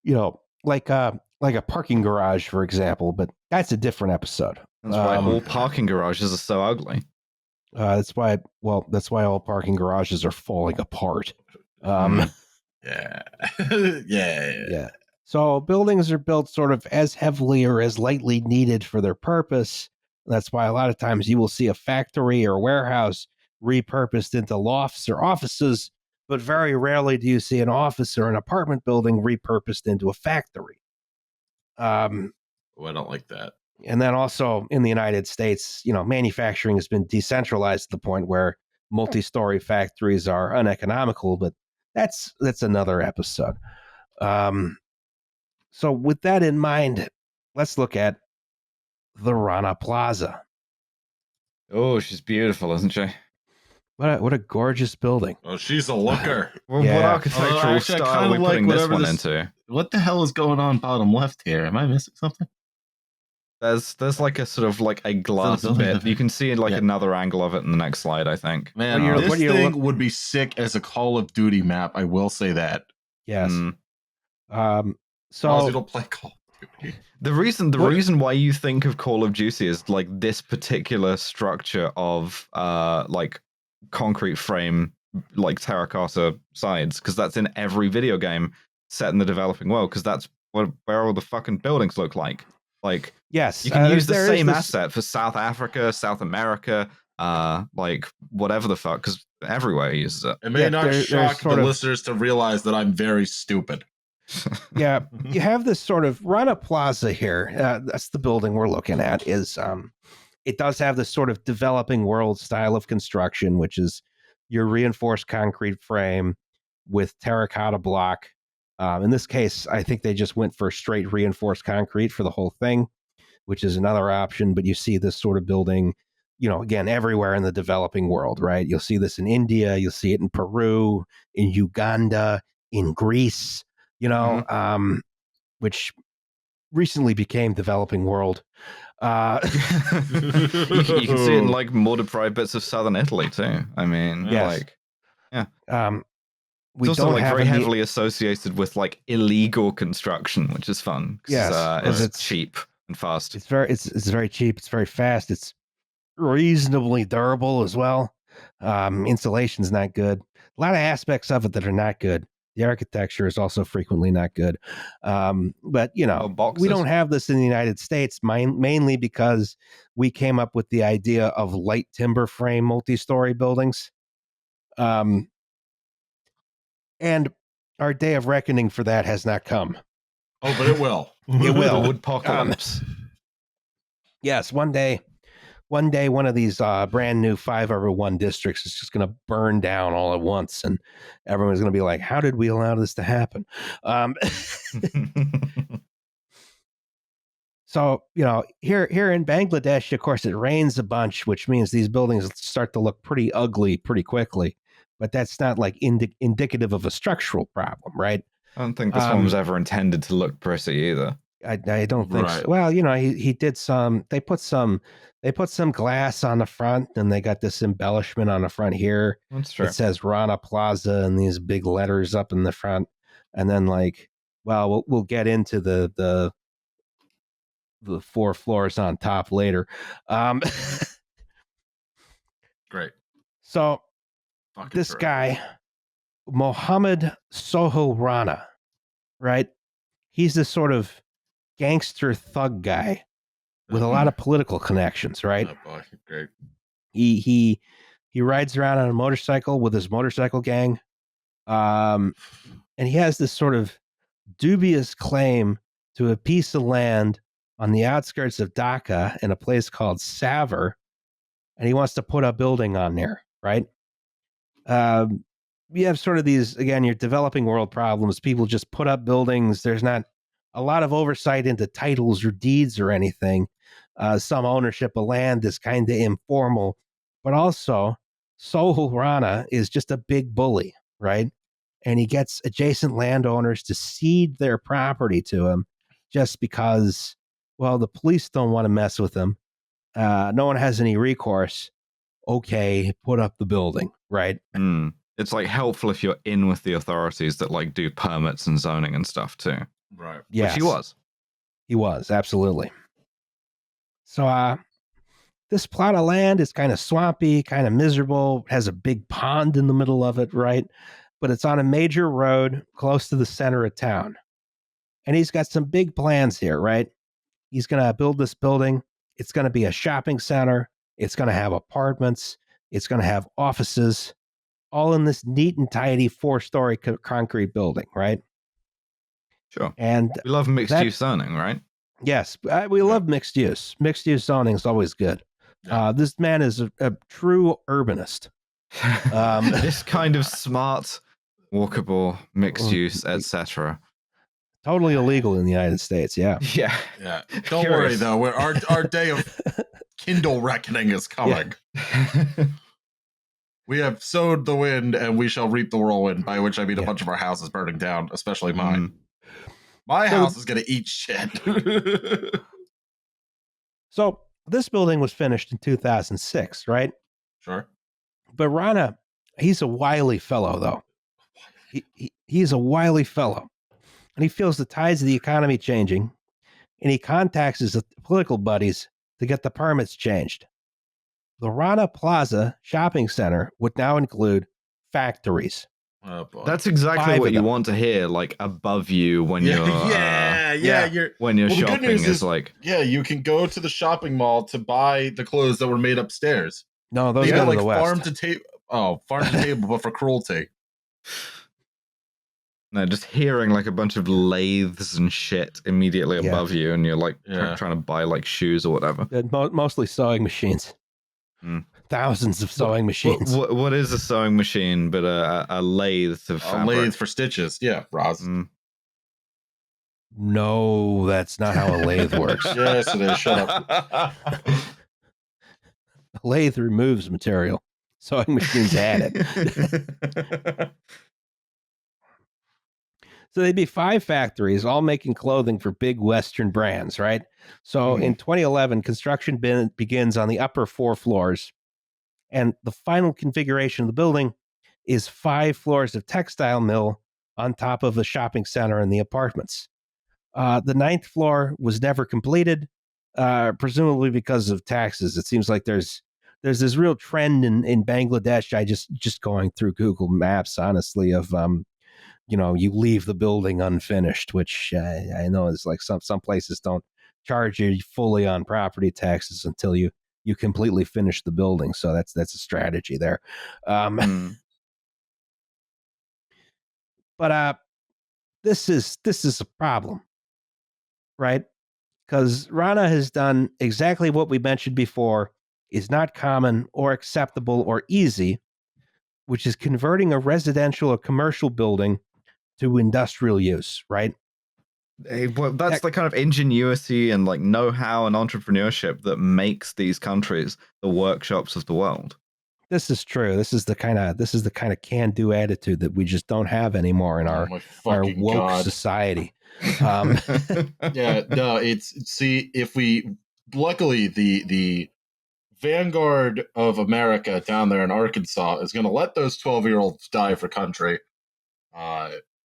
C: Like a parking garage, for example, but that's a different episode.
B: That's why all parking garages are so ugly.
C: That's why all parking garages are falling apart.
A: Yeah.
C: So buildings are built sort of as heavily or as lightly needed for their purpose. That's why a lot of times you will see a factory or warehouse repurposed into lofts or offices, but very rarely do you see an office or an apartment building repurposed into a factory.
A: I don't like that.
C: And then also in the United States, manufacturing has been decentralized to the point where multi-story factories are uneconomical, but that's another episode. So with that in mind, let's look at the Rana Plaza.
B: Oh, she's beautiful, isn't she?
C: What a gorgeous building.
A: Oh, she's a looker.
B: What architectural style are we putting this one into?
D: What the hell is going on bottom left here? Am I missing something?
B: There's like a sort of like a glass bit. You can see like another angle of it in the next slide, I think.
A: Man, this thing would be sick as a Call of Duty map. I will say that.
C: Yes.
A: So you don't play Call of Duty.
B: The reason why you think of Call of Duty is like this particular structure of like concrete frame, like terracotta sides, because that's in every video game set in the developing world, because that's where all the fucking buildings look like. Like,
C: yes,
B: you can use the same asset for South Africa, South America, like whatever the fuck, because everywhere uses it.
A: It may not shock the listeners to realize that I'm very stupid.
C: Yeah, you have this sort of Rana Plaza here. That's the building we're looking at. It does have this sort of developing world style of construction, which is your reinforced concrete frame with terracotta block. In this case, I think they just went for straight reinforced concrete for the whole thing, which is another option. But you see this sort of building, again, everywhere in the developing world, right? You'll see this in India, you'll see it in Peru, in Uganda, in Greece, which recently became developing world.
B: You can see it in like more deprived bits of southern Italy too. I mean,
C: yes.
B: It's also like very heavily associated with like illegal construction, which is fun.
C: Yes,
B: it's cheap and fast.
C: It's very cheap. It's very fast. It's reasonably durable as well. Insulation's not good. A lot of aspects of it that are not good. The architecture is also frequently not good. But we don't have this in the United States, mainly because we came up with the idea of light timber frame multi-story buildings. And our day of reckoning for that has not come.
A: Oh, but it will.
C: It will.
B: Woodpocalypse.
C: Yes, one day one day one of these brand new 5/1 districts is just going to burn down all at once, and everyone's going to be like, how did we allow this to happen? So, here in Bangladesh, of course, it rains a bunch, which means these buildings start to look pretty ugly pretty quickly. But that's not like indicative of a structural problem, right?
B: I don't think this one was ever intended to look pretty either.
C: I don't think
A: Right.
C: so. Well, he did some. They put some glass on the front, and they got this embellishment on the front here.
B: That's true.
C: It says Rana Plaza and these big letters up in the front, and then we'll get into the 4 floors on top later.
A: Great.
C: So
A: Fucking
C: this
A: terrific.
C: guy, Mohammed Soho Rana, right? He's this sort of gangster thug guy with a lot of political connections, right?
A: Oh boy, great.
C: He rides around on a motorcycle with his motorcycle gang, and he has this sort of dubious claim to a piece of land on the outskirts of Dhaka in a place called Savar, and he wants to put a building on there, right? You have sort of these, again, your developing world problems. People just put up buildings. There's not a lot of oversight into titles or deeds or anything. Some ownership of land is kind of informal, but also Sohul Rana is just a big bully, right? And he gets adjacent landowners to cede their property to him just because, well, the police don't want to mess with him. No one has any recourse. Okay, put up the building, right?
B: It's like helpful if you're in with the authorities that like do permits and zoning and stuff too.
A: Right.
C: Yes.
B: Which he was.
C: He was, absolutely. So this plot of land is kind of swampy, kind of miserable, has a big pond in the middle of it, right? But it's on a major road close to the center of town. And he's got some big plans here, right? He's going to build this building. It's going to be a shopping center. It's going to have apartments. It's going to have offices, all in this neat and tidy 4-story concrete building, right?
B: Sure.
C: And
B: we love mixed use zoning, right?
C: Yes, we love mixed use. Mixed use zoning is always good. Yeah. This man is a true urbanist.
B: This kind of smart, walkable, mixed use, etc.
C: Totally illegal in the United States. Yeah.
B: Yeah.
A: Don't worry though. Our day of Kindle reckoning is coming. Yeah. We have sowed the wind, and we shall reap the whirlwind. By which I mean a bunch of our houses burning down, especially mine. My house is going to eat shit.
C: So this building was finished in 2006, right?
A: Sure.
C: But Rana, he's a wily fellow, though. He's a wily fellow. And he feels the tides of the economy changing, and he contacts his political buddies to get the permits changed. The Rana Plaza shopping center would now include factories.
A: Oh, boy.
B: That's exactly what you want to hear, like above you when you're when you're shopping. Is like,
A: yeah, you can go to the shopping mall to buy the clothes that were made upstairs.
C: No, those go to the west.
A: Farm to table, but for cruelty.
B: No, just hearing like a bunch of lathes and shit immediately above you, and you're like trying to buy like shoes or whatever.
C: Mostly sewing machines. Thousands of sewing machines.
B: What is a sewing machine but a lathe of fabric?
A: A lathe for stitches. Yeah, Roz.
C: No, that's not how a lathe works.
A: Yes, it is. Shut up.
C: A lathe removes material. Sewing machines add it. So they'd be 5 factories, all making clothing for big Western brands, right? So in 2011, construction begins on the upper 4 floors. And the final configuration of the building is 5 floors of textile mill on top of the shopping center and the apartments. The 9th floor was never completed, presumably because of taxes. It seems like there's this real trend in Bangladesh. I just going through Google Maps, honestly, of you leave the building unfinished, which I know is like some places don't charge you fully on property taxes until you completely finish the building. So that's a strategy there. But this is a problem, right? Because Rana has done exactly what we mentioned before is not common or acceptable or easy, which is converting a residential or commercial building to industrial use, right?
B: Well, that's the kind of ingenuity and like know-how and entrepreneurship that makes these countries the workshops of the world.
C: This is true. This is the kind of can-do attitude that we just don't have anymore in our woke society.
A: Yeah, no, luckily the vanguard of America down there in Arkansas is going to let those 12-year-olds die for country,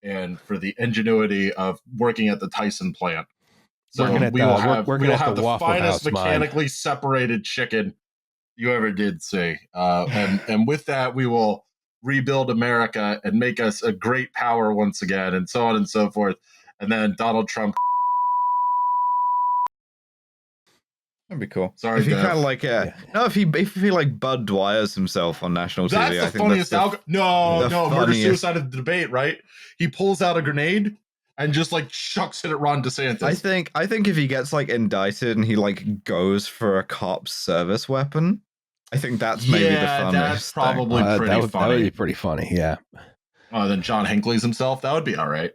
A: and for the ingenuity of working at the Tyson plant. So we'll have the finest mechanically separated chicken you ever did see. And with that, we will rebuild America and make us a great power once again, and so on and so forth. And then Donald Trump.
B: That'd be cool.
A: Sorry,
B: if he kind of like no, if he like Bud Dwyer's himself on national TV.
A: That's the funniest. Murder suicide of the debate, right? He pulls out a grenade and just like chucks it at Ron DeSantis.
B: I think if he gets like indicted and he like goes for a cop's service weapon, I think that's maybe the funniest.
A: That's probably pretty funny.
C: That would be pretty funny, yeah.
A: Then John Hinckley's himself, that would be all right.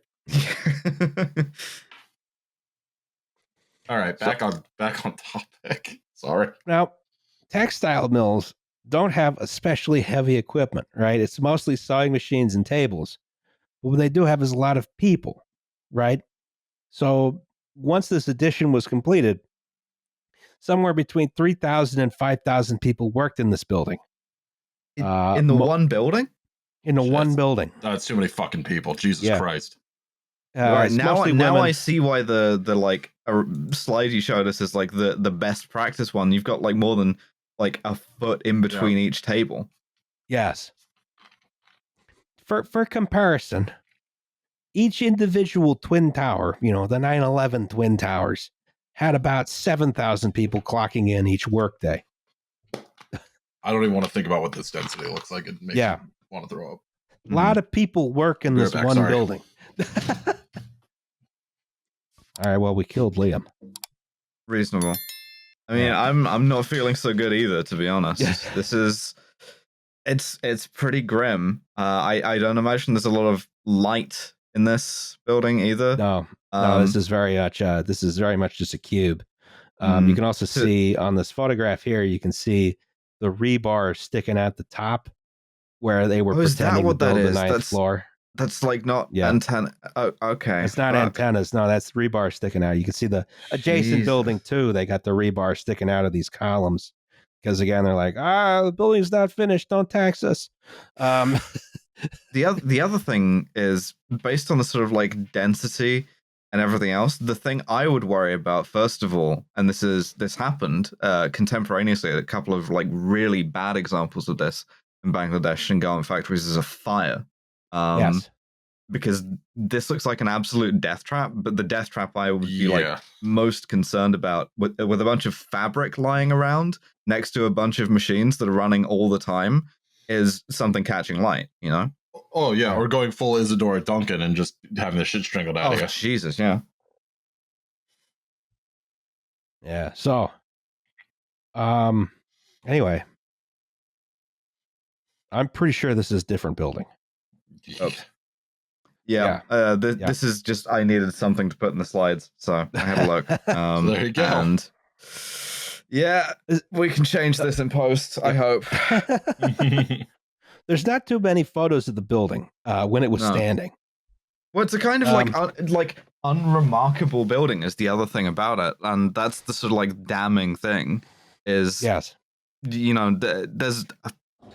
A: All right, back on topic. Sorry.
C: Now, textile mills don't have especially heavy equipment, right? It's mostly sewing machines and tables. But what they do have is a lot of people, right? So once this addition was completed, somewhere between 3,000 and 5,000 people worked in this building.
B: In the one building?
C: In the one building.
A: That's too many fucking people. Jesus Christ.
B: Right, now I see why the like slide you showed us is like the best practice one. You've got like more than like a foot in between each table.
C: Yes. For comparison, each individual twin tower, the 9/11 twin towers, had about 7,000 people clocking in each workday.
A: I don't even want to think about what this density looks like. It makes me want to throw up.
C: A lot of people work in this one building. All right, well, we killed Liam.
B: Reasonable. I mean, I'm not feeling so good either, to be honest. This is it's pretty grim. I don't imagine there's a lot of light in this building either.
C: No, this is very much just a cube. You can also see on this photograph here, you can see the rebar sticking at the top where they were pretending to build the ninth floor.
B: That's like not antenna. Oh, okay.
C: It's not antennas. No, that's rebar sticking out. You can see the adjacent building too. They got the rebar sticking out of these columns because again, they're like, the building's not finished. Don't tax us.
B: The other thing is based on the sort of like density and everything else. The thing I would worry about first of all, and this happened contemporaneously. A couple of like really bad examples of this in Bangladesh and garment factories is a fire.
C: Yes.
B: Because this looks like an absolute death trap, but the death trap I would be like most concerned about with a bunch of fabric lying around next to a bunch of machines that are running all the time is something catching light,
A: Oh yeah, or going full Isadora Duncan and just having the shit strangled out of you.
B: Jesus, yeah.
C: Yeah. So anyway, I'm pretty sure this is a different building.
B: This is just I needed something to put in the slides, so I had a look.
A: There you go.
B: And we can change this in post. I hope.
C: There's not too many photos of the building when it was standing.
B: Well, it's a kind of like unremarkable building is the other thing about it, and that's the sort of like damning thing. Is there's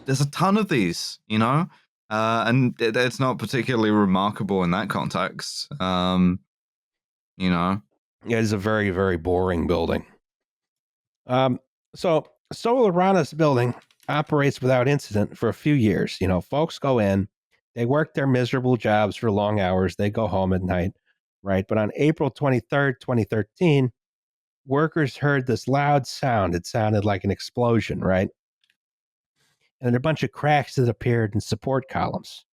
B: a ton of these, and it's not particularly remarkable in that context. Yeah,
C: it's a very, very boring building. So Rana's building operates without incident for a few years. Folks go in, they work their miserable jobs for long hours, they go home at night, right? But on April 23rd, 2013, workers heard this loud sound. It sounded like an explosion, right? And a bunch of cracks that appeared in support columns.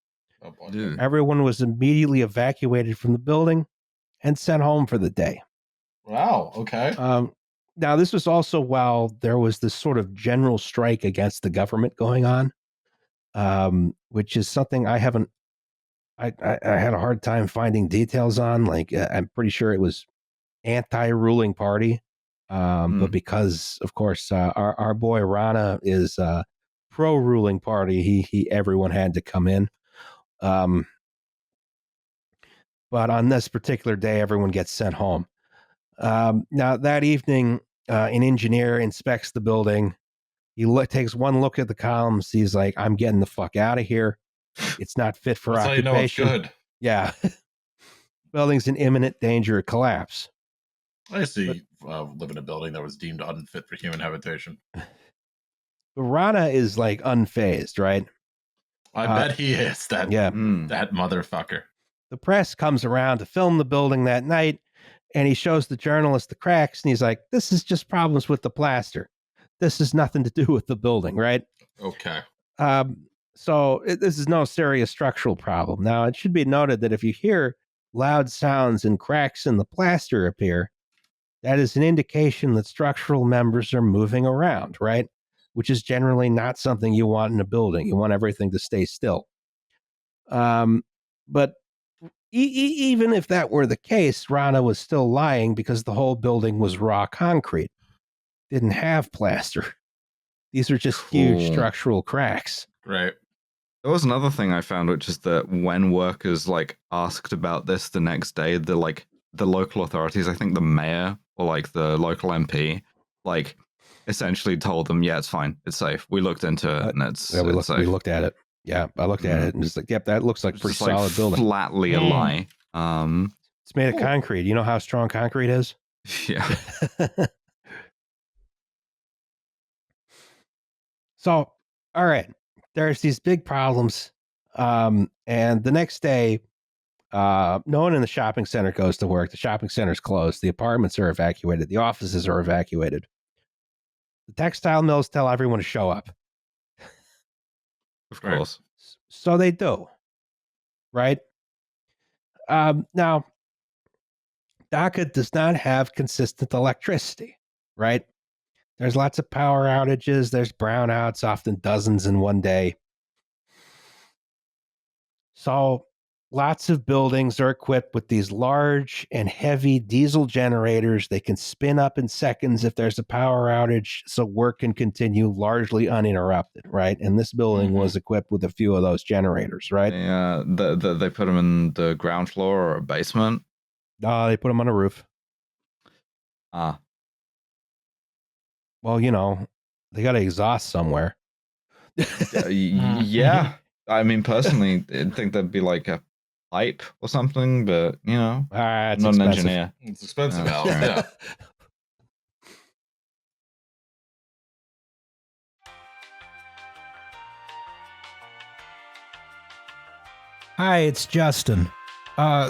C: Everyone was immediately evacuated from the building and sent home for the day.
A: Wow. Okay.
C: Now, this was also while there was this sort of general strike against the government going on, which is something I haven't. I had a hard time finding details on. Like, I'm pretty sure it was anti-ruling party, but because, of course, our boy Rana is pro-ruling party, he everyone had to come in. But on this particular day, everyone gets sent home. Now, that evening, an engineer inspects the building. He takes one look at the columns. He's like, I'm getting the fuck out of here. It's not fit for
A: That's
C: occupation.
A: how you know it's good.
C: Yeah. Building's in imminent danger of collapse.
A: I used to live in a building that was deemed unfit for human habitation.
C: But Rana is like unfazed, right?
A: I bet he is, that motherfucker.
C: The press comes around to film the building that night, and he shows the journalist the cracks, and he's like, this is just problems with the plaster. This has nothing to do with the building, right?
A: Okay.
C: So this is no serious structural problem. Now, it should be noted that if you hear loud sounds and cracks in the plaster appear, that is an indication that structural members are moving around, right? Which is generally not something you want in a building. You want everything to stay still. But even if that were the case, Rana was still lying because the whole building was raw concrete. Didn't have plaster. These are just huge structural cracks.
A: Right.
B: There was another thing I found, which is that when workers like asked about this the next day, the local authorities, I think the mayor or like the local MP, like essentially told them, yeah, it's fine, it's safe. We looked into it and it's
C: we
B: safe.
C: looked at it. Yeah, I looked at it and just like, yep, that looks like pretty solid building.
B: Flatly a lie.
C: It's made of concrete. You know how strong concrete is?
B: Yeah.
C: So, all right, there's these big problems. And the next day, no one in the shopping center goes to work. The shopping center's closed. The apartments are evacuated. The offices are evacuated. The textile mills tell everyone to show up.
B: Of course.
C: So they do. Right? Now, Dhaka does not have consistent electricity, right? There's lots of power outages. There's brownouts, often dozens in one day. So lots of buildings are equipped with these large and heavy diesel generators. They can spin up in seconds if there's a power outage, so work can continue largely uninterrupted, right? And this building was equipped with a few of those generators, right?
B: Yeah, they put them in the ground floor or a basement.
C: No, they put them on a roof. Well, you know, they got to exhaust somewhere.
B: Yeah. I mean, personally, I'd think that'd be like a pipe or something, but, you know, I'm not an engineer.
A: It's expensive, Al. Yeah.
C: Hi, it's Justin.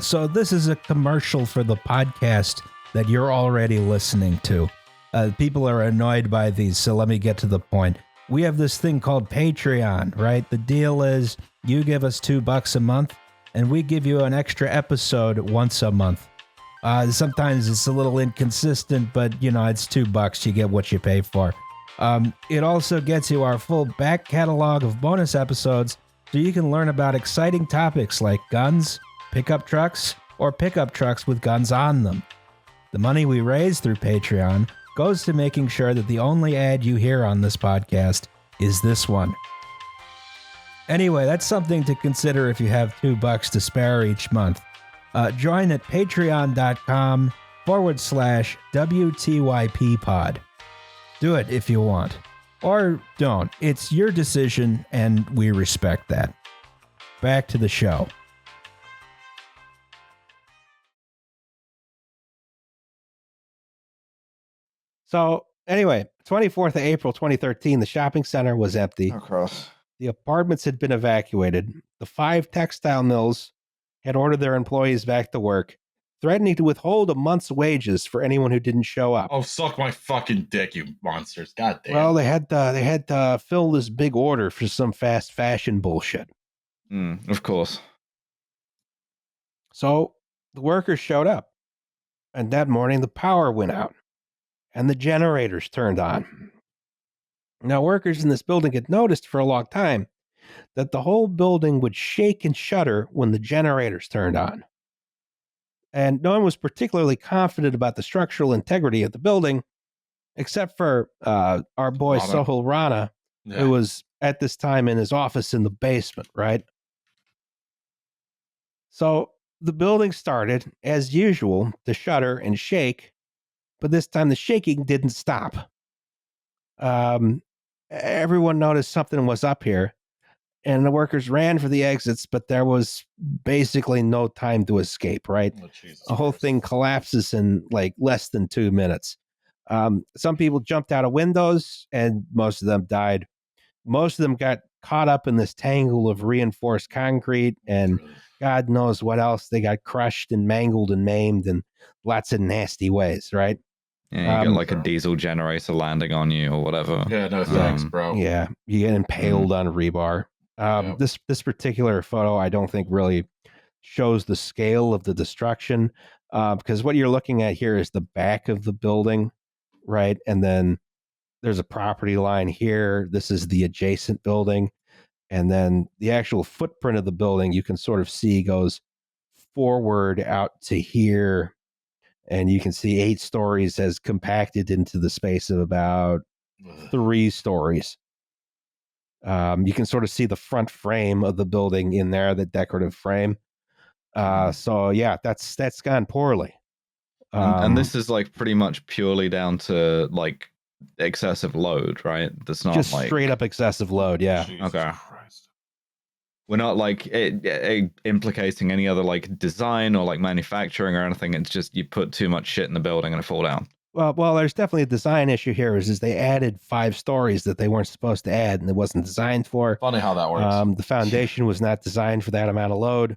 C: So this is a commercial for the podcast that you're already listening to. People are annoyed by these, so let me get to the point. We have this thing called Patreon, right? The deal is you give us $2 a month, and we give you an extra episode once a month. Sometimes it's a little inconsistent, but, you know, it's $2. You get what you pay for. It also gets you our full back catalog of bonus episodes, so you can learn about exciting topics like guns, pickup trucks, or pickup trucks with guns on them. The money we raise through Patreon goes to making sure that the only ad you hear on this podcast is this one. Anyway, that's something to consider if you have $2 to spare each month. Join at patreon.com/WTYP pod. Do it if you want. Or don't. It's your decision, and we respect that. Back to the show. So, anyway, 24th of April, 2013, the shopping center was empty.
B: Of course.
C: The apartments had been evacuated. The 5 textile mills had ordered their employees back to work, threatening to withhold a month's wages for anyone who didn't show up.
A: Oh, suck my fucking dick, you monsters. God damn.
C: Well, they had to fill this big order for some fast fashion bullshit.
B: Of course.
C: So the workers showed up, and that morning the power went out. and the generators turned on. Now, workers in this building had noticed for a long time that the whole building would shake and shudder when the generators turned on. And no one was particularly confident about the structural integrity of the building, except for our boy
A: Rana.
C: Sohel Rana, who was at this time in his office in the basement, right? So the building started, as usual, to shudder and shake, but this time the shaking didn't stop. Everyone noticed something was up here, and the workers ran for the exits, but there was basically no time to escape, right? The whole thing collapses in like less than 2 minutes. Some people jumped out of windows, and most of them died. Most of them got caught up in this tangle of reinforced concrete, and God knows what else. They got crushed and mangled and maimed in lots of nasty ways, right?
B: Yeah, you get like a diesel generator landing on you or whatever.
A: Yeah, no thanks, bro.
C: Yeah, you get impaled on a rebar. This particular photo, I don't think really shows the scale of the destruction, because what you're looking at here is the back of the building, right? And then there's a property line here. This is the adjacent building. And then the actual footprint of the building, you can sort of see goes forward out to here. And you can see 8 stories as compacted into the space of about 3 stories. You can sort of see the front frame of the building in there, the decorative frame. So yeah, that's gone poorly.
B: And this is like pretty much purely down to like excessive load, right? That's not
C: just
B: like
C: straight up excessive load. Yeah.
B: Okay. We're not like implicating any other like design or like manufacturing or anything. It's just you put too much shit in the building and it fall down.
C: Well, there's definitely a design issue here. Is they added 5 stories that they weren't supposed to add, and it wasn't designed for.
A: Funny how that works.
C: The foundation was not designed for that amount of load.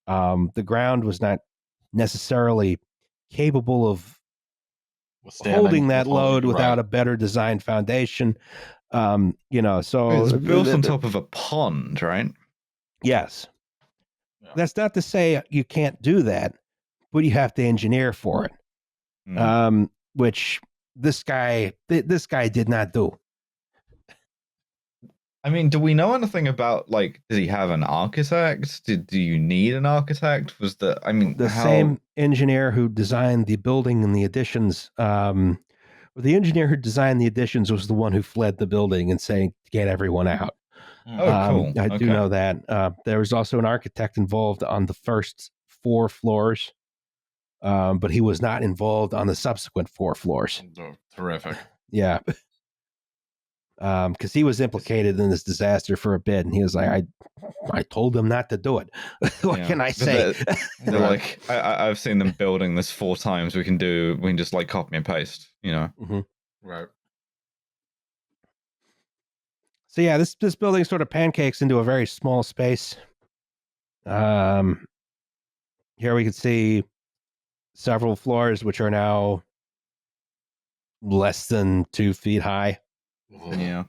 C: The ground was not necessarily capable of holding that load without a better designed foundation. So
B: it's built on top of a pond, right?
C: Yes. Yeah. That's not to say you can't do that, but you have to engineer for it. Which this guy did not do.
B: I mean, do we know anything about like? Did he have an architect? Do you need an architect? Was the
C: same engineer who designed the building and the additions? The engineer who designed the additions was the one who fled the building and saying to get everyone out.
B: Oh, cool.
C: I do know that. There was also an architect involved on the first 4 floors. But he was not involved on the subsequent 4 floors.
A: Oh, terrific.
C: Yeah. Because he was implicated in this disaster for a bit, and he was like, I told them not to do it. What can I say?
B: They're like, I've seen them building this 4 times. We can just like copy and paste, you know?
C: Mm-hmm.
A: Right.
C: So yeah, this building sort of pancakes into a very small space. Here we can see several floors, which are now less than 2 feet high.
B: Yeah.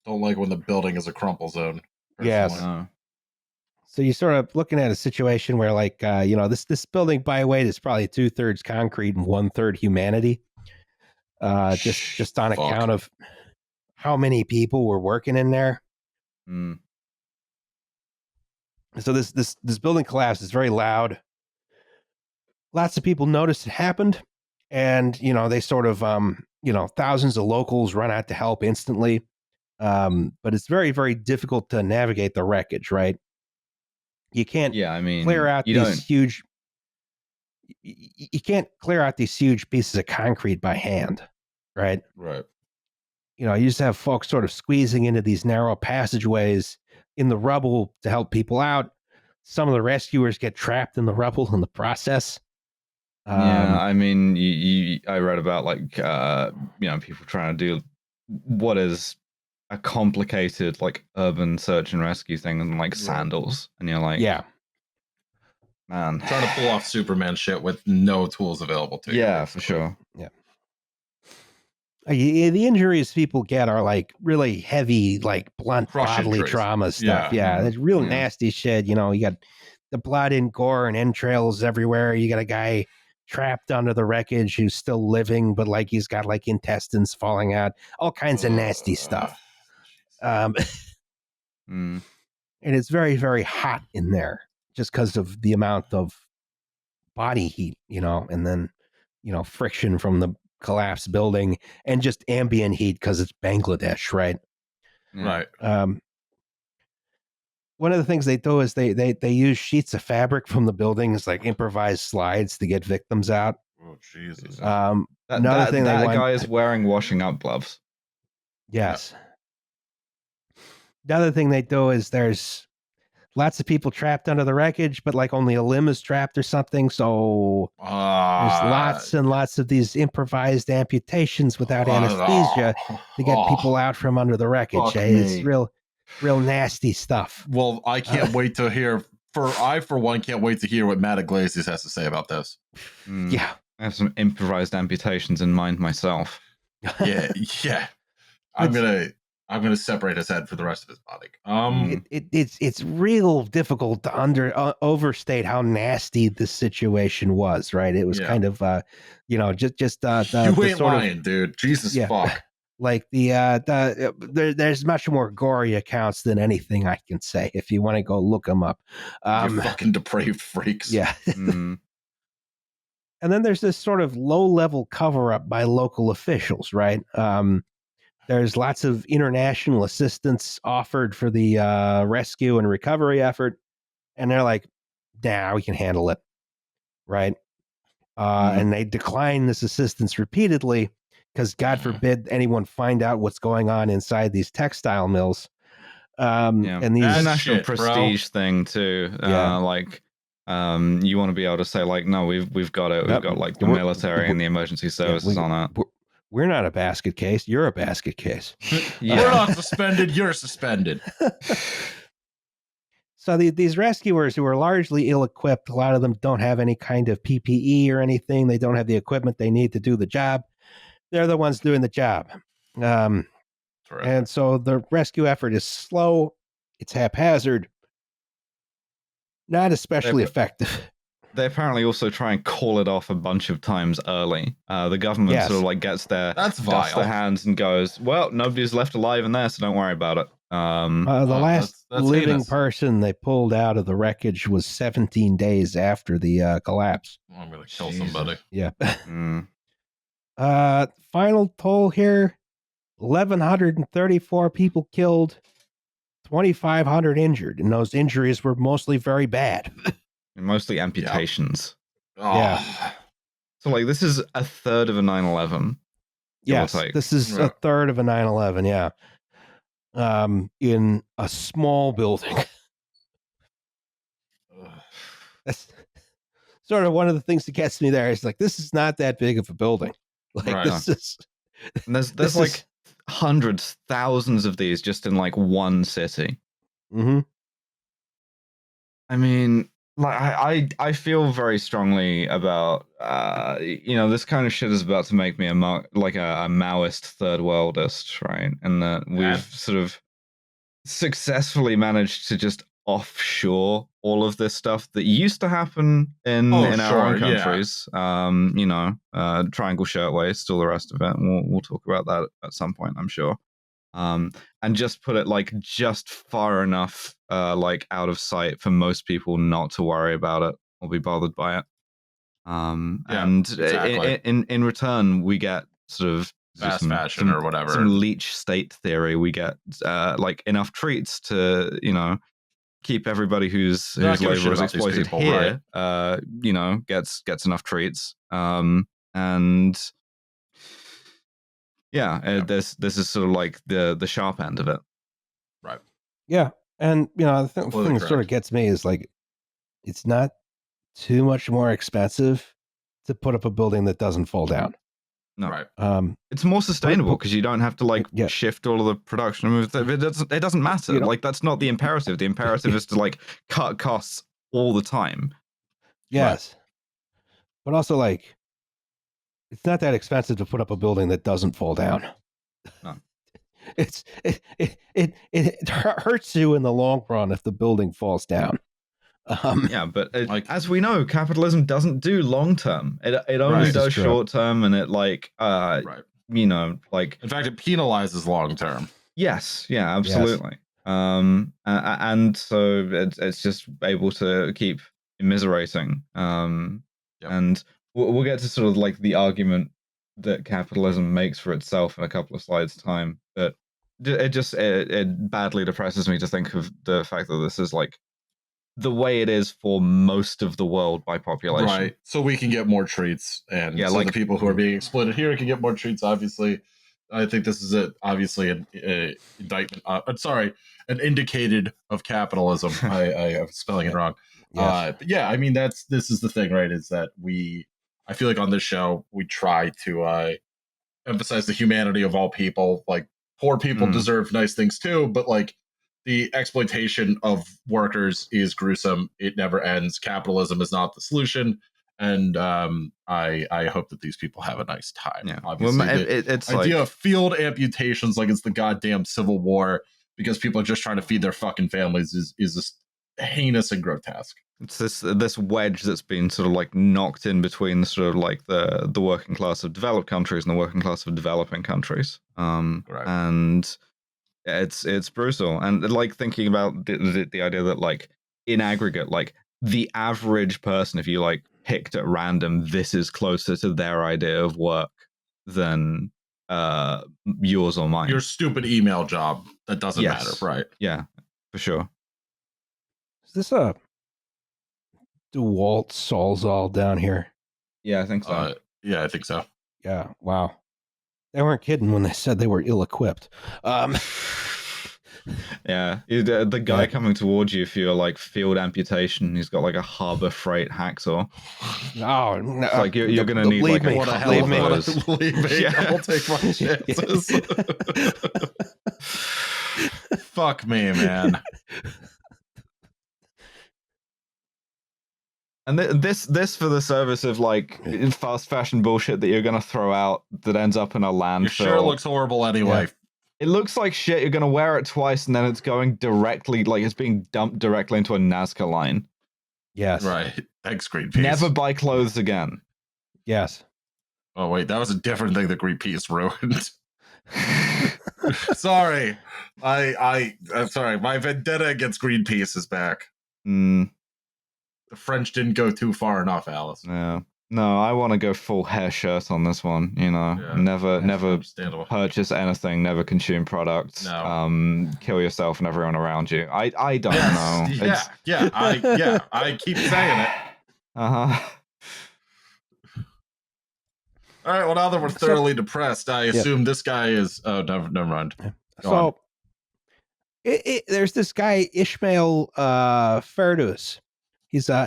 A: Don't like when the building is a crumple zone.
C: Yes. So you're sort of looking at a situation where, like, this building by weight is probably 2/3 concrete and 1/3 humanity. Just on account of how many people were working in there. So this building collapse is very loud. Lots of people noticed it happened, and they sort of thousands of locals run out to help instantly. But it's very, very difficult to navigate the wreckage, right? You can't clear out these huge. You can't clear out these huge pieces of concrete by hand, right?
A: Right.
C: You just have folks sort of squeezing into these narrow passageways in the rubble to help people out. Some of the rescuers get trapped in the rubble in the process.
B: Yeah, I mean, I read about like people trying to do what is a complicated like urban search and rescue thing and like sandals, and you're like,
C: yeah,
B: man,
A: trying to pull off Superman shit with no tools available to you.
B: Yeah, for sure.
C: Yeah. The injuries people get are like really heavy, like blunt bodily trauma stuff. Yeah, it's real nasty shit. You got the blood and gore and entrails everywhere. You got a guy trapped under the wreckage who's still living, but like he's got like intestines falling out, all kinds of nasty stuff. And it's very, very hot in there just because of the amount of body heat, and then, friction from the collapsed building and just ambient heat because it's Bangladesh, right?
A: Right.
C: One of the things they do is they use sheets of fabric from the buildings, like improvised slides to get victims out.
A: Oh, Jesus.
C: Another thing
B: that guy is wearing washing up gloves.
C: Yes. The other thing they do is there's lots of people trapped under the wreckage, but like only a limb is trapped or something. So there's lots and lots of these improvised amputations without anesthesia to get people out from under the wreckage. It's real nasty stuff.
A: Well, I can't wait to hear. I, for one, can't wait to hear what Matt Iglesias has to say about this.
C: Yeah.
B: I have some improvised amputations in mind myself.
A: Yeah. I'm gonna separate his head for the rest of his body.
C: It's real difficult to overstate how nasty this situation was, right? It was kind of you ain't lying, dude. Jesus fuck. Like there's much more gory accounts than anything I can say. If you want to go look them up,
A: you fucking depraved freaks.
C: Yeah. And then there's this sort of low-level cover-up by local officials, right? There's lots of international assistance offered for the rescue and recovery effort, and they're like, "Nah, we can handle it," right? And they decline this assistance repeatedly because, God forbid, anyone find out what's going on inside these textile mills. And these
B: it's a national prestige thing too. You want to be able to say like, no, we've got it. We've got like the military and the emergency services on it.
C: We're not a basket case. You're a basket case.
A: We're not suspended. You're suspended.
C: So these rescuers who are largely ill-equipped, a lot of them don't have any kind of PPE or anything. They don't have the equipment they need to do the job. They're the ones doing the job. And so the rescue effort is slow. It's haphazard. Not especially effective.
B: They apparently also try and call it off a bunch of times early. The government sort of like gets their dusts their hands and goes, well, nobody's left alive in there, so don't worry about it.
C: The last living person they pulled out of the wreckage was 17 days after the collapse.
A: I'm going to kill somebody.
C: Yeah. Final toll here, 1,134 people killed, 2,500 injured, and those injuries were mostly very bad.
B: Mostly amputations.
C: Yeah.
B: So like this is a third of a 9/11.
C: Yes, this is a third of a 9/11. Yeah. In a small building. That's sort of one of the things that gets me there. Is like, this is not that big of a building. Like this is.
B: And there's like hundreds, thousands of these just in like one city.
C: Mm-hmm.
B: I mean, like I feel very strongly about this kind of shit is about to make me a Maoist third worldist, right? And that we've sort of successfully managed to just offshore all of this stuff that used to happen in our own countries. Triangle Shirtwaist, all the rest of it. And we'll talk about that at some point, I'm sure. And just put it like just far enough out of sight for most people not to worry about it or be bothered by it. In return, we get sort of
A: fast fashion or whatever,
B: some leech state theory. We get enough treats to keep everybody whose labor is exploited people, here right? Gets enough treats. This is sort of like the sharp end of it.
A: Right.
C: Yeah. And, the thing that sort of gets me is like, it's not too much more expensive to put up a building that doesn't fall down.
B: No. Right. It's more sustainable because you don't have to shift all of the production. It doesn't matter. That's not the imperative. The imperative is to cut costs all the time.
C: Yes. Right. But also it's not that expensive to put up a building that doesn't fall down.
B: No.
C: It hurts you in the long run if the building falls down.
B: Yeah, but
A: Like-
B: as we know, capitalism doesn't do long term. It only
A: Right.
C: This
B: does
C: is true.
B: short term, and it
A: right.
B: you know, like
A: In fact, it penalizes long term.
B: yes, yeah, absolutely. And so it's just able to keep immiserating.
A: Yep.
B: And we'll get to sort of like the argument that capitalism makes for itself in a couple of slides' time. But it badly depresses me to think of the fact that this is like the way it is for most of the world by population.
A: Right. So we can get more treats, and
B: Yeah,
A: so
B: like-
A: the people who are being exploited here can get more treats. Obviously, I think this is obviously an indictment. An indicated of capitalism. I am spelling it wrong.
C: Yes.
A: But yeah, I mean this is the thing, right? Is that I feel like on this show we try to emphasize the humanity of all people. Like poor people deserve nice things too, but like the exploitation of workers is gruesome. It never ends. Capitalism is not the solution. And I hope that these people have a nice time.
B: Yeah.
A: Obviously,
B: Well,
A: the
B: it's
A: idea
B: like
A: of field amputations like it's the goddamn Civil War because people are just trying to feed their fucking families is just heinous and grotesque.
B: it's this wedge that's been sort of like knocked in between sort of like the working class of developed countries and the working class of developing countries.
A: Right.
B: And it's brutal. And like thinking about the idea that like in aggregate, like the average person, if you like picked at random, this is closer to their idea of work than yours or mine.
A: Your stupid email job that doesn't
B: Yes.
A: matter, right?
B: Yeah, for sure.
C: Is this a DeWalt Sawzall down here?
B: Yeah, I think so.
A: Yeah, I think so.
C: Yeah. Wow. They weren't kidding when they said they were ill-equipped.
B: Yeah, the guy coming towards you for your like field amputation, he's got like a Harbor Freight hacksaw.
C: Oh, no.
B: It's like you're gonna need
C: believe
B: like
C: me,
B: a
A: What a
B: couple
A: hell
B: of
C: believe me.
B: those.
A: Believe me,
B: Yeah.
A: I'll take my chances. Fuck me, man.
B: And this for the service of like fast fashion bullshit that you're gonna throw out that ends up in a landfill.
A: Your shirt looks horrible anyway.
C: Yeah.
B: It looks like shit. You're gonna wear it twice, and then it's going directly, like it's being dumped directly into a Nazca line.
C: Yes.
A: Right. Thanks, Greenpeace.
B: Never buy clothes again.
C: Yes.
A: Oh wait, that was a different thing that Greenpeace ruined. Sorry. I'm sorry. My vendetta against Greenpeace is back.
B: Mm,
A: The French didn't go too far enough, Alice.
B: no, I want to go full hair shirt on this one. You know,
A: Yeah,
B: never
A: Understandable.
B: purchase anything, never consume products.
A: No.
B: Kill yourself and everyone around you. I don't
A: Yes,
B: know.
A: I keep saying it.
B: Uh-huh.
A: All right, well now that we're thoroughly depressed, I assume this guy is never mind. Go on.
C: So there's this guy Ishmael Ferdous. He's a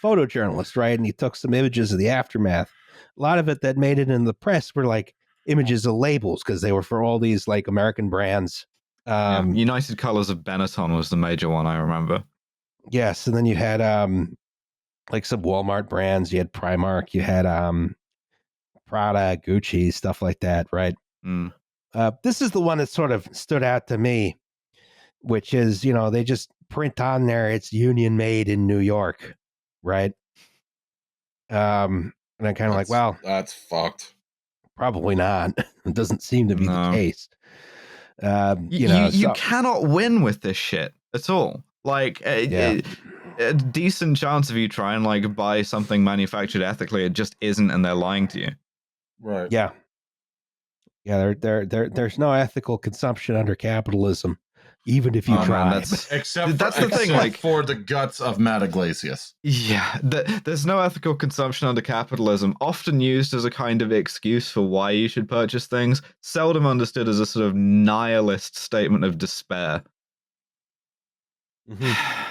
C: photojournalist, right? And he took some images of the aftermath. A lot of it that made it in the press were like images of labels because they were for all these like American brands.
B: United Colors of Benetton was the major one I remember.
C: Yes, and then you had like some Walmart brands. You had Primark. You had Prada, Gucci, stuff like that, right?
B: Mm.
C: This is the one that sort of stood out to me, which is, they just print on there, it's Union made in New York, right? And I'm kind of like, well,
A: that's fucked.
C: probably not. It doesn't seem to be the case.
B: You cannot win with this shit at all. Like, a decent chance of you try and like buy something manufactured ethically, it just isn't, and they're lying to you.
A: Right.
C: Yeah. There's no ethical consumption under capitalism, even if you try.
B: Man, that's the thing. Like
A: for the guts of Matt Iglesias.
B: Yeah, there's no ethical consumption under capitalism. Often used as a kind of excuse for why you should purchase things. Seldom understood as a sort of nihilist statement of despair.
C: Mm-hmm.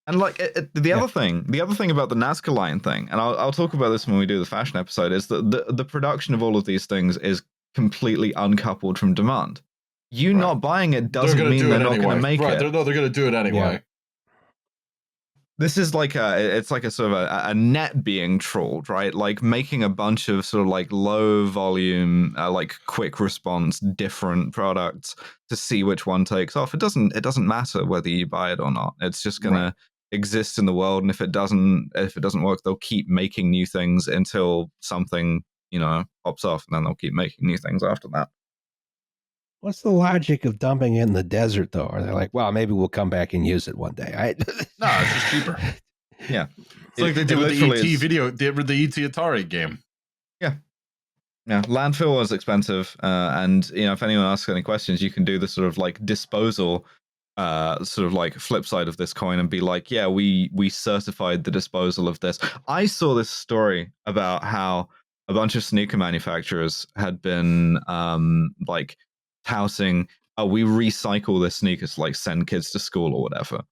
B: And like the other thing about the Nazca line thing, and I'll talk about this when we do the fashion episode, is that the production of all of these things is completely uncoupled from demand. You not buying it doesn't mean they're not going to make it.
A: They're going to do it anyway.
B: This is like it's like a sort of a net being trawled, right? Like making a bunch of sort of like low volume, like quick response, different products to see which one takes off. It doesn't matter whether you buy it or not. It's just gonna exist in the world, and if it doesn't work, they'll keep making new things until something pops off, and then they'll keep making new things after that.
C: What's the logic of dumping it in the desert, though? Are they like, well, maybe we'll come back and use it one day?
A: No, it's just cheaper.
B: Yeah.
A: It's like they did with the ET video, they did with the ET Atari game.
B: Yeah. Yeah. Landfill was expensive. And, if anyone asks any questions, you can do the sort of like disposal, sort of like flip side of this coin and be like, yeah, we certified the disposal of this. I saw this story about how a bunch of sneaker manufacturers had been like touting, we recycle this sneakers to like send kids to school or whatever.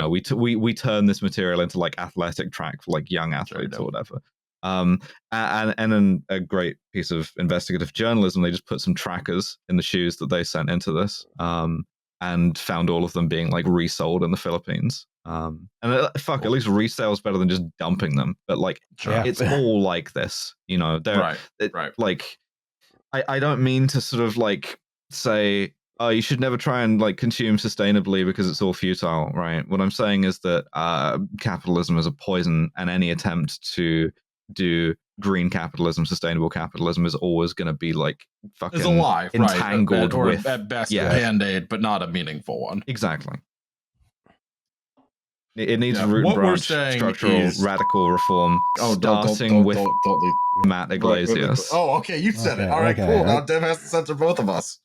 B: We turn this material into like athletic track for like young athletes or whatever. And then a great piece of investigative journalism, they just put some trackers in the shoes that they sent into this, and found all of them being like resold in the Philippines. And at least resale is better than just dumping them. But like, it's all like this, right. Like, I don't mean to sort of like say, oh, you should never try and like consume sustainably because it's all futile, right? What I'm saying is that capitalism is a poison, and any attempt to do green capitalism, sustainable capitalism, is always going to be like fucking
A: is alive,
B: entangled
A: or
B: with
A: at best a band-aid, but not a meaningful one.
B: Exactly. It needs root and branch structural radical reform, starting with Matt Iglesias.
A: Oh, okay, you said it. All right, cool. Now Dev has to censor both of us.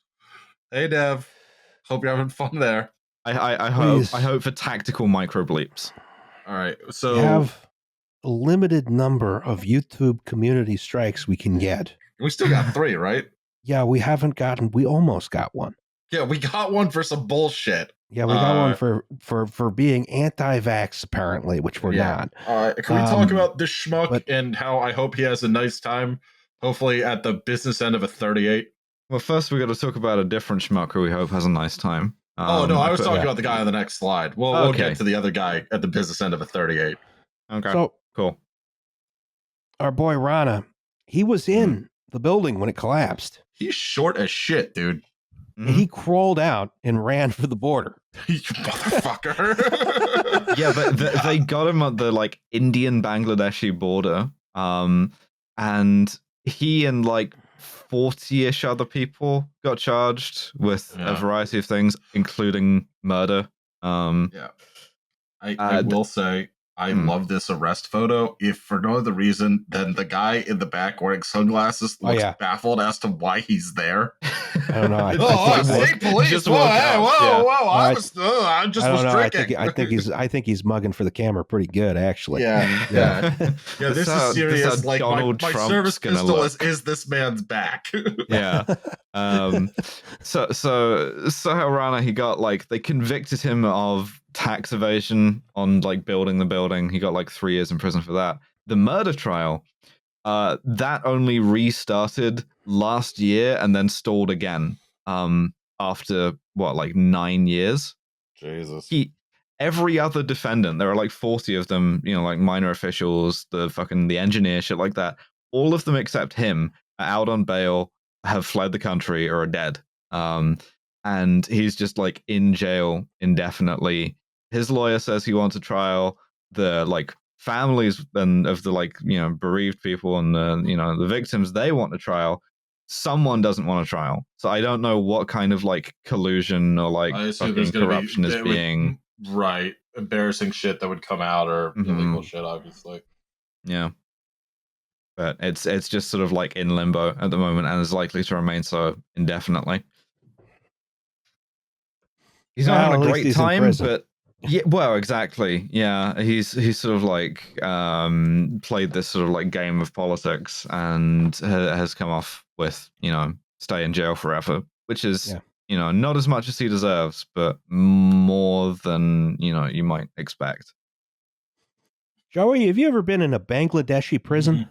A: Hey, Dev. Hope you're having fun there.
B: I hope for tactical micro bleeps.
A: All right, so
C: we have a limited number of YouTube community strikes we can get.
A: We still got 3, right?
C: Yeah, we almost got one.
A: Yeah, we got one for some bullshit.
C: Yeah, we got one for being anti-vax, apparently, which we're not.
A: Can we talk about this schmuck and how I hope he has a nice time, hopefully at the business end of a 38?
B: Well, first we got to talk about a different schmuck who we hope has a nice time.
A: I was talking about the guy on the next slide. We'll get to the other guy at the business end of a 38.
B: Okay,
C: so
B: cool.
C: Our boy Rana, he was in the building when it collapsed.
A: He's short as shit, dude.
C: Mm-hmm. He crawled out and ran for the border.
A: You motherfucker.
B: Yeah, but they got him at the like Indian-Bangladeshi border. And he and like 40-ish other people got charged with a variety of things, including murder.
A: I will say I love this arrest photo, if for no other reason than the guy in the back wearing sunglasses looks baffled as to why he's there.
C: I don't know.
A: State police! Whoa! I was drinking.
C: I think he's mugging for the camera pretty good, actually.
A: Yeah. This is serious. Like my service pistol is this man's back.
B: Yeah. So how Rana, he got like, they convicted him of tax evasion on like building the building. He got like 3 years in prison for that. The murder trial, that only restarted last year and then stalled again after like 9 years.
A: Jesus.
B: Every other defendant, there are like 40 of them, like minor officials, the engineer, shit like that, all of them except him are out on bail, have fled the country, or are dead. And he's just like in jail indefinitely. His lawyer says he wants a trial. The like families and of the like bereaved people and the victims, they want a trial. Someone doesn't want a trial. So I don't know what kind of like collusion or like fucking corruption is being
A: embarrassing shit that would come out, or illegal shit, obviously.
B: Yeah. But it's just sort of like in limbo at the moment, and is likely to remain so indefinitely. He's not having a great time, but yeah, well, exactly. Yeah, he's sort of like played this sort of like game of politics and has come off with stay in jail forever, which is not as much as he deserves, but more than you might expect.
C: Joey, have you ever been in a Bangladeshi prison?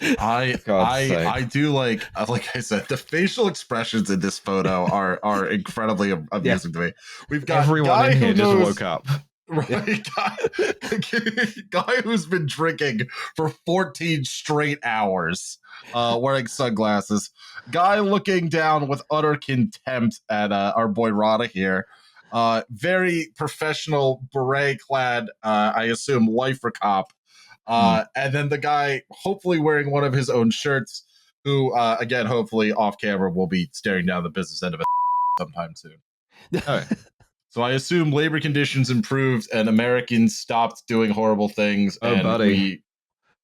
B: God's sake.
A: I do like I said, the facial expressions in this photo are incredibly amusing to me. We've got
B: Everyone
A: guy
B: in here
A: who
B: just
A: knows,
B: woke up.
A: right? Guy who's been drinking for 14 straight hours, wearing sunglasses. Guy looking down with utter contempt at our boy Rana here. Very professional, beret-clad, I assume, lifer cop. And then the guy, hopefully wearing one of his own shirts, who, again, hopefully off camera, will be staring down the business end of it sometime soon.
B: Oh.
A: So I assume labor conditions improved and Americans stopped doing horrible things.
B: Oh,
A: and
B: buddy.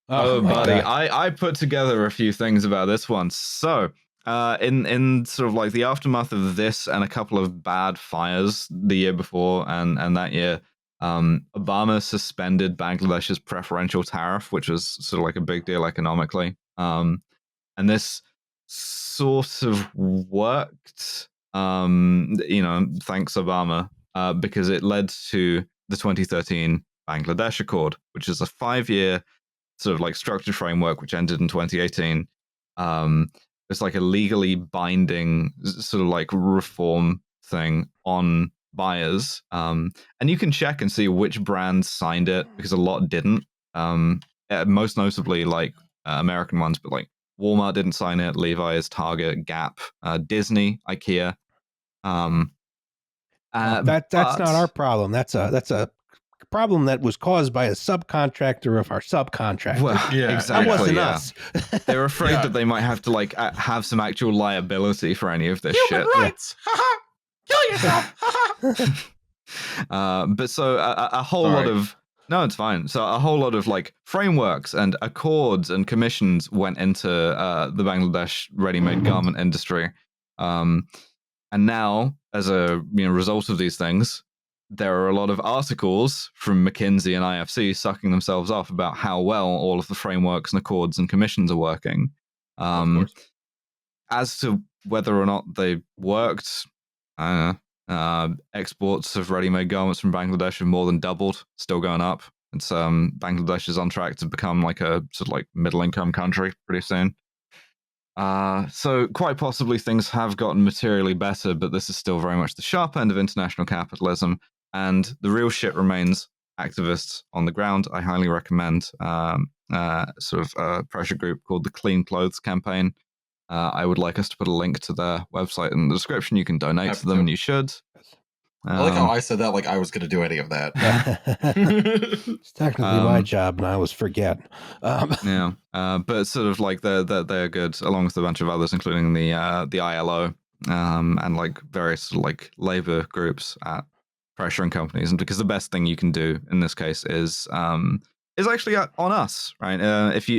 C: Oh, my
B: buddy,
C: God.
B: I put together a few things about this one. So, in sort of like the aftermath of this and a couple of bad fires the year before and that year, Obama suspended Bangladesh's preferential tariff, which was sort of like a big deal economically. And this sort of worked, thanks Obama, because it led to the 2013 Bangladesh Accord, which is a 5-year sort of like structured framework, which ended in 2018. It's like a legally binding sort of like reform thing on buyers. And you can check and see which brands signed it because a lot didn't. Most notably, like American ones, but like Walmart didn't sign it, Levi's, Target, Gap, Disney, IKEA.
C: That's not our problem. That's a problem that was caused by a subcontractor of our subcontractor.
B: Well,
A: Yeah,
B: exactly.
C: That wasn't
B: yeah.
C: us.
B: They're afraid
A: Yeah.
B: that they might have to like have some actual liability for any of this
A: Human
B: shit.
A: rights! Kill yourself!
B: But so a whole lot of no, it's fine. So a whole lot of like frameworks and accords and commissions went into the Bangladesh ready-made garment industry. And now, as a result of these things, there are a lot of articles from McKinsey and IFC sucking themselves off about how well all of the frameworks and accords and commissions are working.
A: Of course.
B: As to whether or not they worked, I don't know. Exports of ready-made garments from Bangladesh have more than doubled, still going up. It's Bangladesh is on track to become like a sort of like middle-income country pretty soon. So quite possibly things have gotten materially better, but this is still very much the sharp end of international capitalism. And the real shit remains activists on the ground. I highly recommend sort of a pressure group called the Clean Clothes Campaign. I would like us to put a link to their website in the description. You can donate to them, and you should.
A: I like how I said that like I was going to do any of that.
C: It's technically my job, and I was forgetting.
B: Yeah, but sort of like they're good, along with a bunch of others, including the ILO and like various sort of like labor groups at pressuring companies. And because the best thing you can do in this case is actually on us, right? If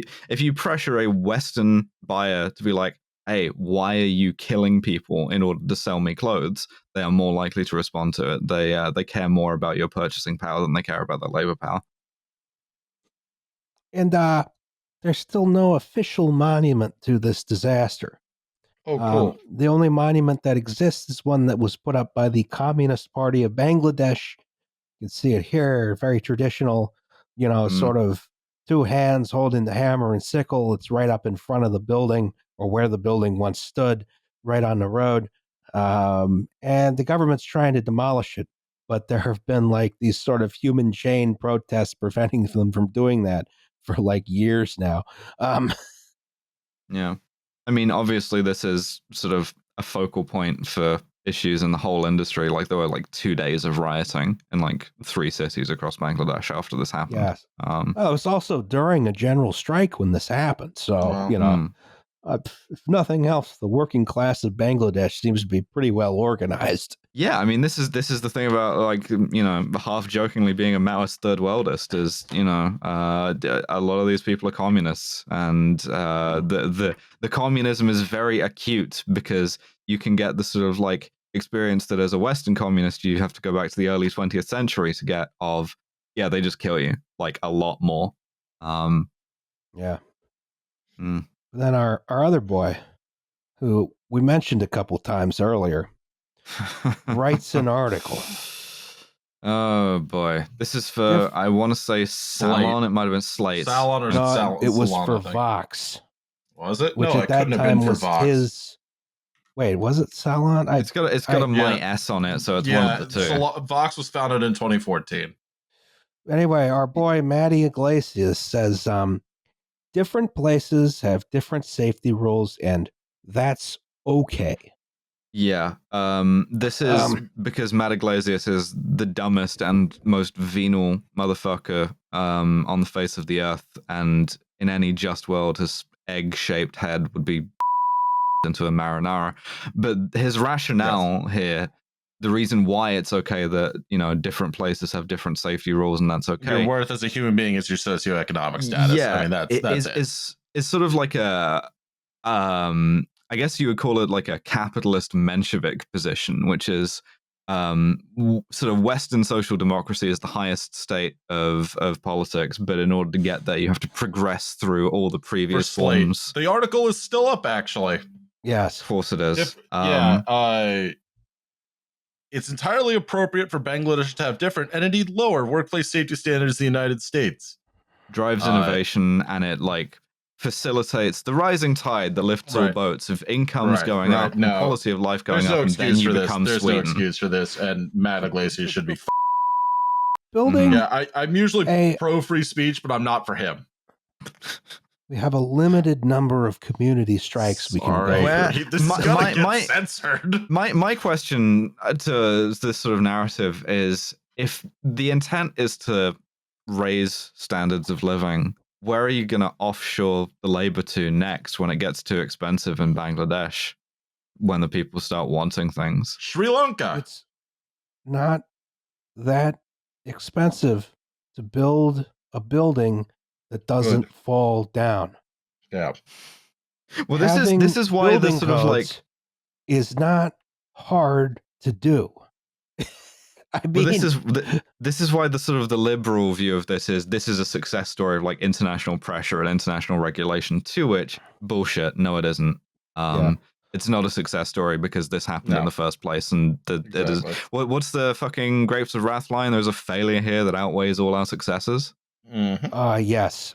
B: you pressure a Western buyer to be like, hey, why are you killing people in order to sell me clothes? They are more likely to respond to it. They care more about your purchasing power than they care about their labor power.
C: And there's still no official monument to this disaster.
A: Oh, cool.
C: The only monument that exists is one that was put up by the Communist Party of Bangladesh. You can see it here, very traditional, sort of two hands holding the hammer and sickle. It's right up in front of the building, or where the building once stood, right on the road. And the government's trying to demolish it, but there have been like these sort of human chain protests preventing them from doing that for like years now.
B: Yeah. I mean, obviously, this is sort of a focal point for issues in the whole industry. Like, there were like 2 days of rioting in like 3 cities across Bangladesh after this happened.
C: Yes. It was also during a general strike when this happened. So, if nothing else, the working class of Bangladesh seems to be pretty well organized.
B: Yeah, I mean, this is the thing about like half jokingly being a Maoist third worldist is a lot of these people are communists, and the communism is very acute because you can get the sort of like experience that as a Western communist you have to go back to the early 20th century to get of they just kill you like a lot more.
C: Yeah. Then our other boy, who we mentioned a couple times earlier, writes an article.
B: Oh boy, this is for I want to say Salon. It might have been Slate.
A: Salon or
C: it was for Vox.
A: Was it?
C: which
A: No,
C: at
A: it
C: that
A: couldn't have
C: time
A: been for
C: was
A: Vox.
C: his. Wait, was it Salon?
B: It's got a my
A: Yeah.
B: S on it, so it's one of the two.
A: So Vox was founded in 2014.
C: Anyway, our boy Matty Iglesias says different places have different safety rules, and that's okay.
B: Yeah. This is because Matt Iglesias is the dumbest and most venal motherfucker on the face of the earth, and in any just world, his egg-shaped head would be into a marinara. But his rationale here, the reason why it's okay that different places have different safety rules, and that's okay.
A: Your worth as a human being is your socioeconomic status.
B: Yeah,
A: I mean that's it.
B: Is sort of like a I guess you would call it like a capitalist Menshevik position, which is sort of Western social democracy is the highest state of politics, but in order to get there, you have to progress through all the previous forms.
A: The article is still up, actually.
C: Yes,
B: of course it is.
A: It's entirely appropriate for Bangladesh to have different and indeed lower workplace safety standards in the United States.
B: Drives innovation, and it facilitates the rising tide that lifts all boats of incomes going up and quality of life going up, and then you become
A: There's
B: Sweden.
A: no excuse for this, and Matt Iglesias should be
C: building.
A: Yeah, I'm usually pro free speech, but I'm not for him.
C: We have a limited number of community strikes we can go through.
A: This is gonna get censored.
B: My question to this sort of narrative is, if the intent is to raise standards of living, where are you going to offshore the labor to next when it gets too expensive in Bangladesh, when the people start wanting things?
A: Sri Lanka.
C: It's not that expensive to build a building that doesn't fall down.
A: Yeah.
B: Well, this is why this sort of
C: is not hard to do. I mean,
B: this is why the sort of the liberal view of this is a success story of international pressure and international regulation, to which bullshit. No, it isn't. It's not a success story because this happened in the first place, and it is. What's the fucking Grapes of Wrath line? There's a failure here that outweighs all our successes.
C: Yes.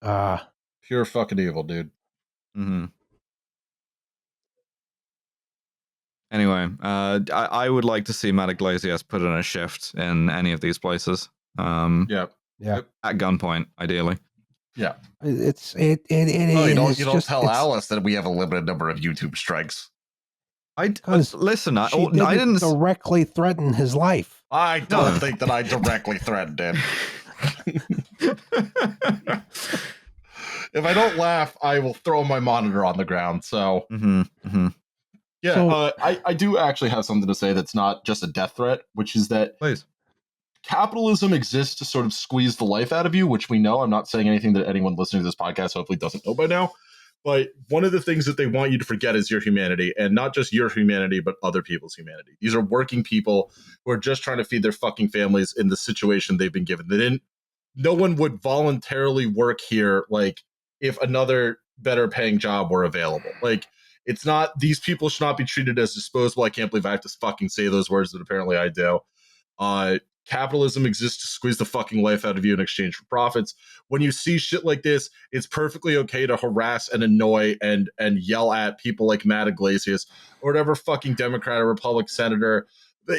A: Pure fucking evil, dude.
B: Mm-hmm. Anyway, I would like to see Matt Iglesias put in a shift in any of these places.
C: Yeah.
B: At gunpoint, ideally.
A: Yeah.
C: It is.
A: You don't tell Alice that we have a limited number of YouTube strikes.
B: Listen. I didn't
C: directly threaten his life.
A: I don't think that I directly threatened him. If I don't laugh, I will throw my monitor on the ground. So. Yeah, so, I do actually have something to say that's not just a death threat, which is that capitalism exists to sort of squeeze the life out of you, which we know. I'm not saying anything that anyone listening to this podcast hopefully doesn't know by now. But one of the things that they want you to forget is your humanity, and not just your humanity, but other people's humanity. These are working people who are just trying to feed their fucking families in the situation they've been given. No one would voluntarily work here if another better paying job were available. It's not, these people should not be treated as disposable. I can't believe I have to fucking say those words, but apparently I do. Capitalism exists to squeeze the fucking life out of you in exchange for profits. When you see shit like this, it's perfectly okay to harass and annoy and yell at people like Matt Iglesias or whatever fucking Democrat or Republican senator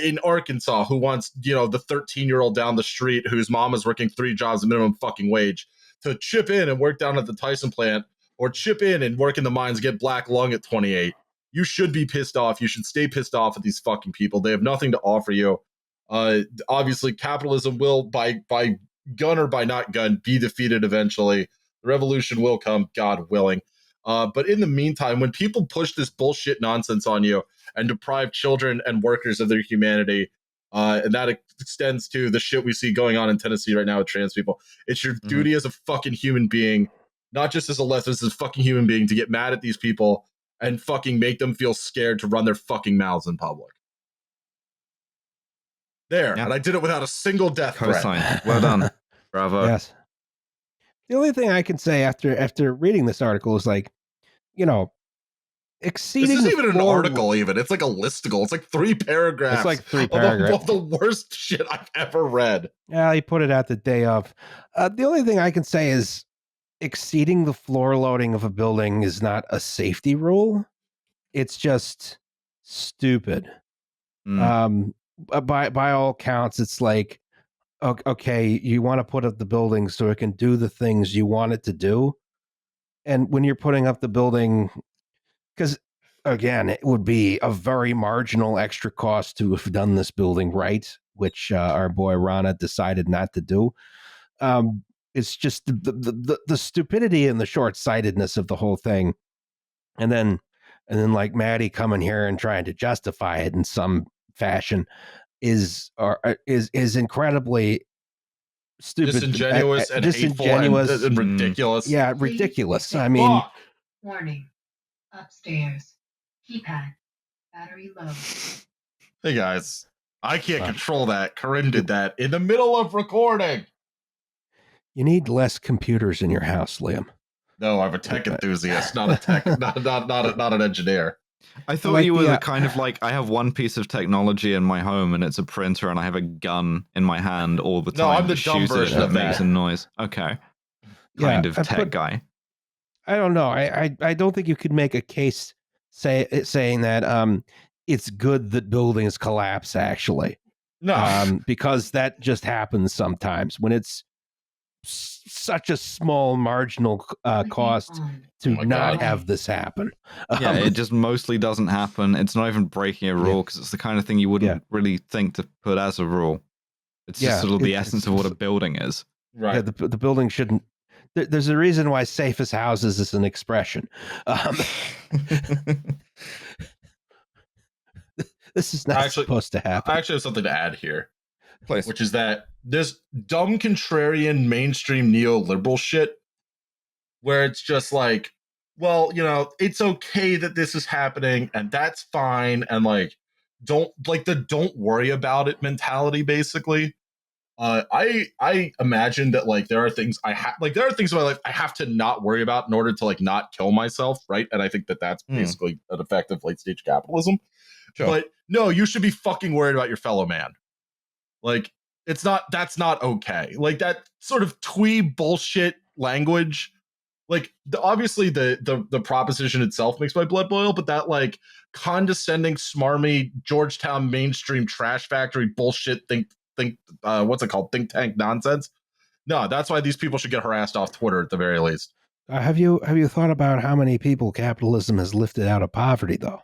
A: in Arkansas who wants, the 13-year-old down the street whose mom is working 3 jobs at minimum fucking wage to chip in and work down at the Tyson plant, or chip in and work in the mines, get black lung at 28. You should be pissed off. You should stay pissed off at these fucking people. They have nothing to offer you. Obviously, capitalism will, by gun or by not gun, be defeated eventually. The revolution will come, God willing. But in the meantime, when people push this bullshit nonsense on you and deprive children and workers of their humanity, and that extends to the shit we see going on in Tennessee right now with trans people, it's your duty as a fucking human being, not just as a leftist, as a fucking human being, to get mad at these people and fucking make them feel scared to run their fucking mouths in public. There, and I did it without a single death threat.
B: Well done. Bravo.
C: Yes. The only thing I can say after reading this article is exceeding.
A: This isn't even an article, even. It's like a listicle. It's 3 paragraphs.
C: It's 3 paragraphs.
A: Of the worst shit I've ever read.
C: Yeah, he put it out the day of. The only thing I can say is exceeding the floor loading of a building is not a safety rule. It's just stupid. By all counts, it's like, okay, you want to put up the building so it can do the things you want it to do. And when you're putting up the building, because again, it would be a very marginal extra cost to have done this building right, which our boy Rana decided not to do. It's just the stupidity and the short-sightedness of the whole thing. And then like Maddie coming here and trying to justify it in some fashion is incredibly stupid,
A: disingenuous and
C: disingenuous
A: hateful and ridiculous.
C: Yeah, ridiculous. I mean,
E: warning, upstairs, keypad, battery low.
A: Hey guys, I can't control that. Corinne did that in the middle of recording.
C: You need less computers in your house, Liam.
A: No, I'm a tech enthusiast, not a tech, not an engineer.
B: I thought you were the kind of like, I have one piece of technology in my home and it's a printer and I have a gun in my hand all the time.
A: No, I'm the dumb version of
B: makes
A: that.
B: a noise. Okay. Kind of tech guy.
C: I don't know. I don't think you could make a case saying that it's good that buildings collapse, actually.
A: No.
C: Because that just happens sometimes when it's such a small marginal cost to not have this happen.
B: Yeah, it just mostly doesn't happen. It's not even breaking a rule because it's the kind of thing you wouldn't really think to put as a rule. It's just sort of the essence of what a building is.
A: Right.
C: Yeah, the building shouldn't. There's a reason why safest houses is an expression. This is not supposed to happen.
A: I actually have something to add here.
B: Please.
A: Which is that this dumb contrarian mainstream neoliberal shit where it's just like, well, you know, it's okay that this is happening and that's fine, and like don't worry about it mentality basically. I imagine that like there are things there are things in my life I have to not worry about in order to like not kill myself, right? And I think that that's basically an effective late stage capitalism. Sure. But no, you should be fucking worried about your fellow man. Like that's not okay. Like that sort of twee bullshit language. Like obviously the proposition itself makes my blood boil, but that like condescending, smarmy Georgetown mainstream trash factory bullshit think what's it called? Think tank nonsense. No, that's why these people should get harassed off Twitter at the very least.
C: Have you thought about how many people capitalism has lifted out of poverty though?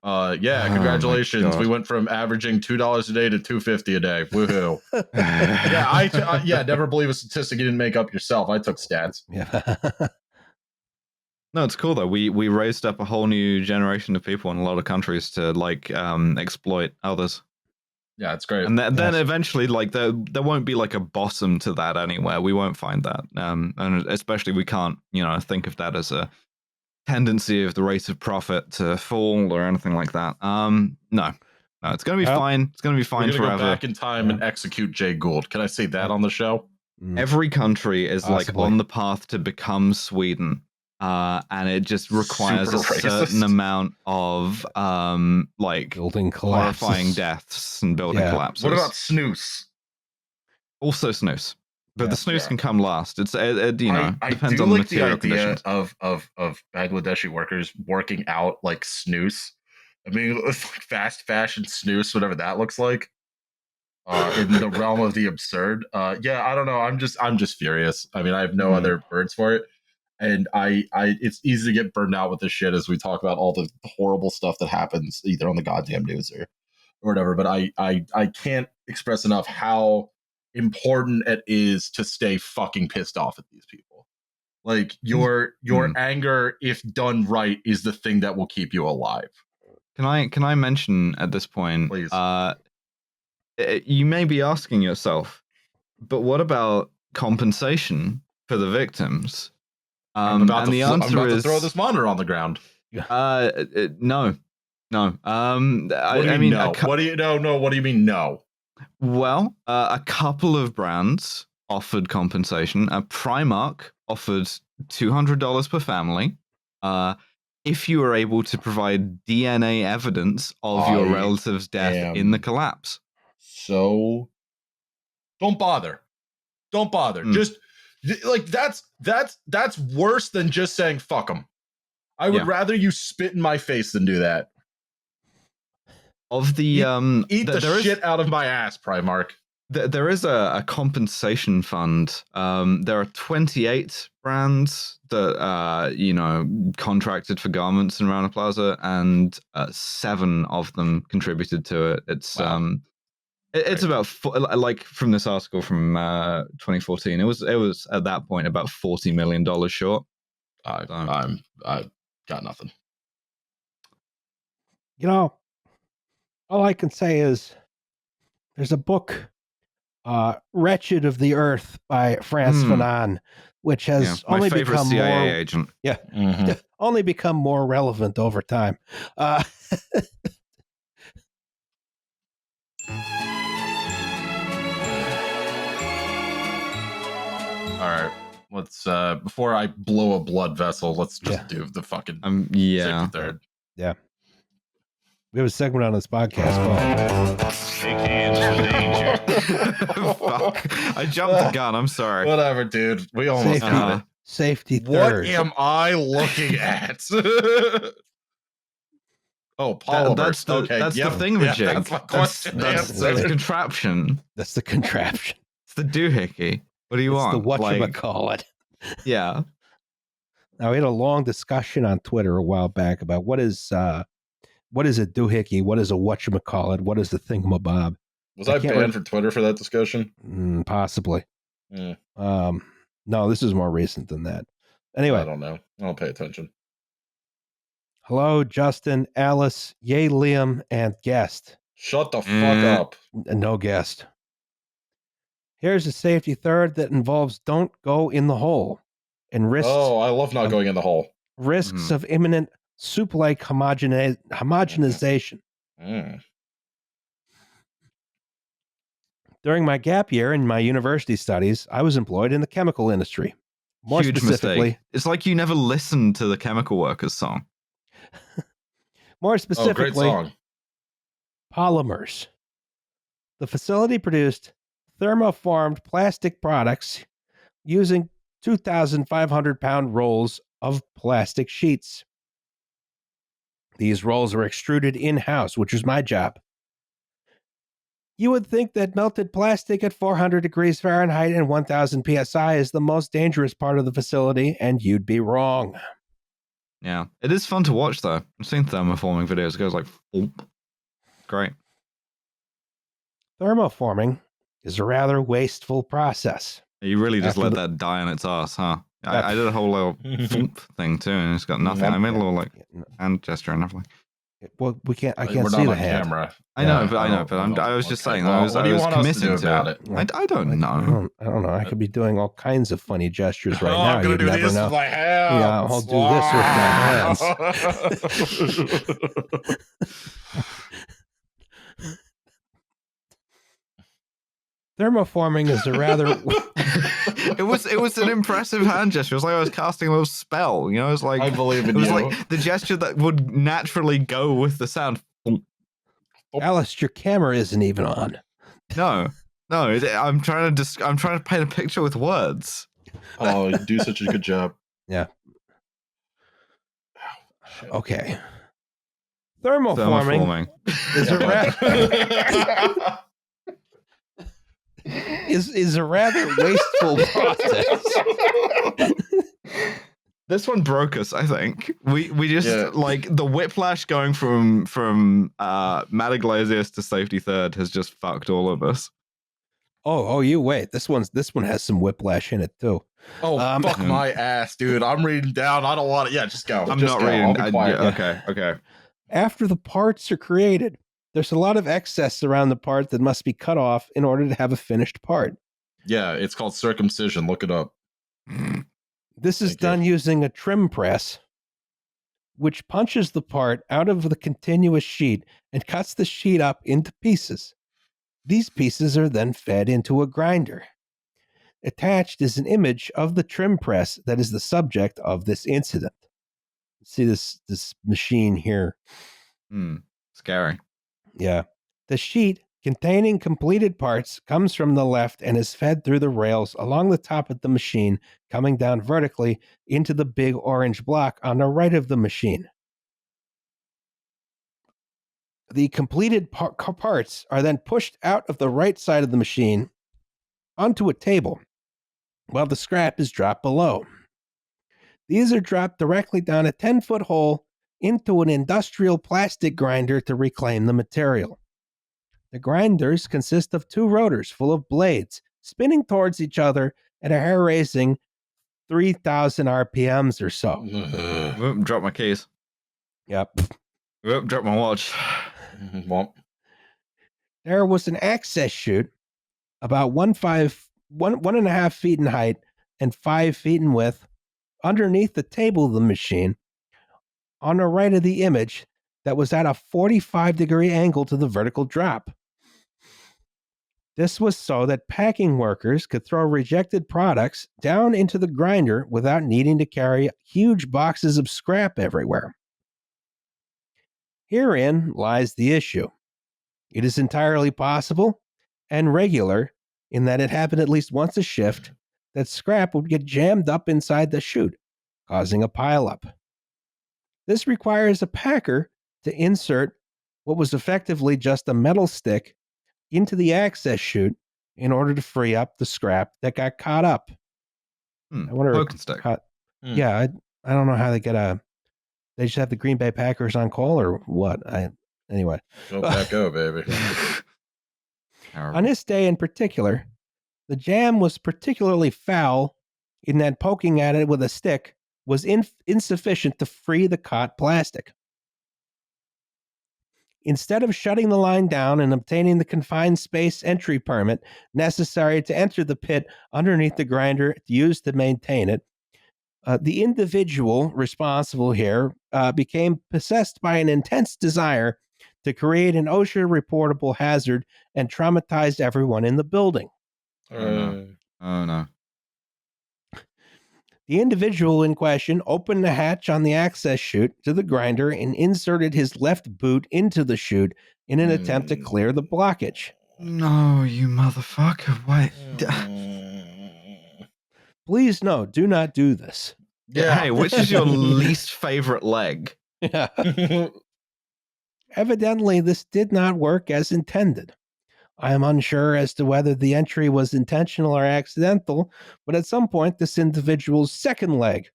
A: Yeah, congratulations. We went from averaging $2 a day to $2.50 a day. Woohoo. Yeah, never believe a statistic you didn't make up yourself. I took stats.
C: Yeah.
B: No, it's cool though. We raised up a whole new generation of people in a lot of countries to like exploit others.
A: Yeah, it's great.
B: And then eventually, like there won't be like a bottom to that anywhere. We won't find that. And especially we can't, think of that as a tendency of the rate of profit to fall or anything like that. No, it's going to be fine. It's going to be fine
A: we're
B: forever.
A: Go back in time and execute Jay Gould. Can I say that on the show?
B: Every country is like on the path to become Sweden. And it just requires
A: Super
B: a certain amount of like
C: building
B: horrifying deaths and building collapses.
A: What about snooze?
B: Also snooze. But the snooze can come last. It's depends
A: do
B: on the
A: like
B: material
A: the idea
B: conditions.
A: of Bangladeshi workers working out like snooze. I mean, it's like fast fashion snooze, whatever that looks like. In the realm of the absurd. Yeah, I don't know. I'm just furious. I mean, I have no other words for it. And it's easy to get burned out with this shit as we talk about all the horrible stuff that happens either on the goddamn news or whatever. But I can't express enough how important it is to stay fucking pissed off at these people. Like your anger, if done right, is the thing that will keep you alive.
B: Can I mention at this point?
A: Please.
B: You may be asking yourself, but what about compensation for the victims?
A: I'm about to throw this monitor on the ground.
B: No.
A: What do you mean no? What do you know? What do you mean no?
B: Well, a couple of brands offered compensation. Primark offered $200 per family. If you were able to provide DNA evidence of your relative's death in the collapse.
A: So don't bother. Like that's worse than just saying fuck them. I would rather you spit in my face than do that.
B: Of the
A: eat the shit out of my ass, Primarch.
B: There is a compensation fund. There are 28 brands that contracted for garments in Rana Plaza, and 7 of them contributed to it. It's it's about like from this article from 2014. It was at that point about $40 million short.
A: I got nothing.
C: All I can say is there's a book, Wretched of the Earth by Frantz Fanon, which has only become
B: CIA
C: more
B: agent.
C: Yeah. Mm-hmm. Only become more relevant over time.
A: All right. Let's before I blow a blood vessel, let's just do the fucking safety third.
C: Yeah. We have a segment on this podcast called
F: Shake hands for danger.
B: Fuck. I jumped the gun. I'm sorry.
A: Whatever, dude. We almost got it.
C: Safety third.
A: What am I looking at? Oh, polymers.
B: That's the thingamajig.
A: Yeah, that's my question.
B: That's the contraption.
C: That's the contraption.
B: It's the doohickey. What do you want?
C: The whatchamacallit.
B: Yeah.
C: Now, we had a long discussion on Twitter a while back about what is a doohickey, what is a whatchamacallit, what is the thingamabob.
A: Was I banned from Twitter for that discussion?
C: Possibly. No, this is more recent than that. Anyway.
A: I don't know. I don't pay attention.
C: Hello, Justin, Alice, yay, Liam, and guest.
A: Shut the fuck up.
C: No guest. Here's a safety third that involves don't go in the hole and risks.
A: Oh, I love not going in the hole.
C: Risks of imminent soup-like homogenization. During my gap year in my university studies, I was employed in the chemical industry. More
B: Huge
C: specifically,
B: mistake. It's like you never listened to the Chemical Workers song.
C: More specifically,
A: great song.
C: Polymers. The facility produced thermoformed plastic products using 2,500-pound rolls of plastic sheets. These rolls were extruded in-house, which was my job. You would think that melted plastic at 400 degrees Fahrenheit and 1,000 psi is the most dangerous part of the facility, and you'd be wrong.
B: Yeah, it is fun to watch, though. I've seen thermoforming videos. It goes like, Oop. Great.
C: Thermoforming is a rather wasteful process.
B: You really just let that die on its ass, huh? I did a whole little thump thing too, and it's got nothing. I made a little like hand gesture and everything.
C: Well, I can't
A: We're
C: see
A: not
C: the
A: on
C: hand.
A: Camera.
B: I know, but I was just saying.
A: Well,
B: I was committing
A: to
B: it.
A: it.
B: I don't know.
C: I don't know. I could be doing all kinds of funny gestures right now.
A: I'm gonna do this
C: know.
A: with my hands.
C: Yeah, I'll do this with my hands. Thermoforming is a rather.
B: It was an impressive hand gesture. It was like I was casting a little spell. You know, it was like
A: I believe in
B: it was
A: you.
B: like the gesture that would naturally go with the sound.
C: Alice, your camera isn't even on.
B: No. I'm trying to paint a picture with words.
A: Oh, you do such a good job.
C: Yeah. Okay. Thermoforming. Is a rather wasteful process.
B: This one broke us, I think. We just like the whiplash going from Matt Iglesias to safety third has just fucked all of us.
C: Oh, you wait. This one has some whiplash in it too.
A: Oh, fuck my ass, dude. I'm reading down. I don't want it. Yeah, just go.
B: I'm
A: just
B: not reading.
A: I'll be quiet.
B: Okay.
C: After the parts are created, there's a lot of excess around the part that must be cut off in order to have a finished part.
A: Yeah, it's called circumcision. Look it up.
C: This is done using a trim press, which punches the part out of the continuous sheet and cuts the sheet up into pieces. These pieces are then fed into a grinder. Attached is an image of the trim press that is the subject of this incident. See this machine here.
B: Scary.
C: Yeah. The sheet containing completed parts comes from the left and is fed through the rails along the top of the machine, coming down vertically into the big orange block on the right of the machine. The completed parts are then pushed out of the right side of the machine onto a table, while the scrap is dropped below. These are dropped directly down a 10-foot hole into an industrial plastic grinder to reclaim the material. The grinders consist of 2 rotors full of blades spinning towards each other at a hair-raising 3,000 RPMs or so.
B: Whoop, drop my keys.
C: Yep.
B: Whoop, drop my watch.
A: Well,
C: There was an access chute about 1.5 feet in height and 5 feet in width underneath the table of the machine on the right of the image that was at a 45-degree angle to the vertical drop. This was so that packing workers could throw rejected products down into the grinder without needing to carry huge boxes of scrap everywhere. Herein lies the issue. It is entirely possible and regular in that it happened at least once a shift that scrap would get jammed up inside the chute, causing a pileup. This requires a packer to insert what was effectively just a metal stick into the access chute in order to free up the scrap that got caught up. I wonder.
B: Poke and stick.
C: Yeah, I don't know how they get they just have the Green Bay Packers on call or what. Anyway.
A: go Paco, baby.
C: On this day in particular, the jam was particularly foul in that poking at it with a stick was insufficient to free the caught plastic. Instead of shutting the line down and obtaining the confined space entry permit necessary to enter the pit underneath the grinder used to maintain it, the individual responsible here became possessed by an intense desire to create an OSHA reportable hazard and traumatized everyone in the building.
B: Oh no.
C: The individual in question opened the hatch on the access chute to the grinder and inserted his left boot into the chute in an attempt to clear the blockage.
B: No, you motherfucker. What?
C: Please, no, do not do this.
A: Yeah.
B: Hey, which is your least favorite leg?
C: Evidently, this did not work as intended. I am unsure as to whether the entry was intentional or accidental, but at some point, this individual's second leg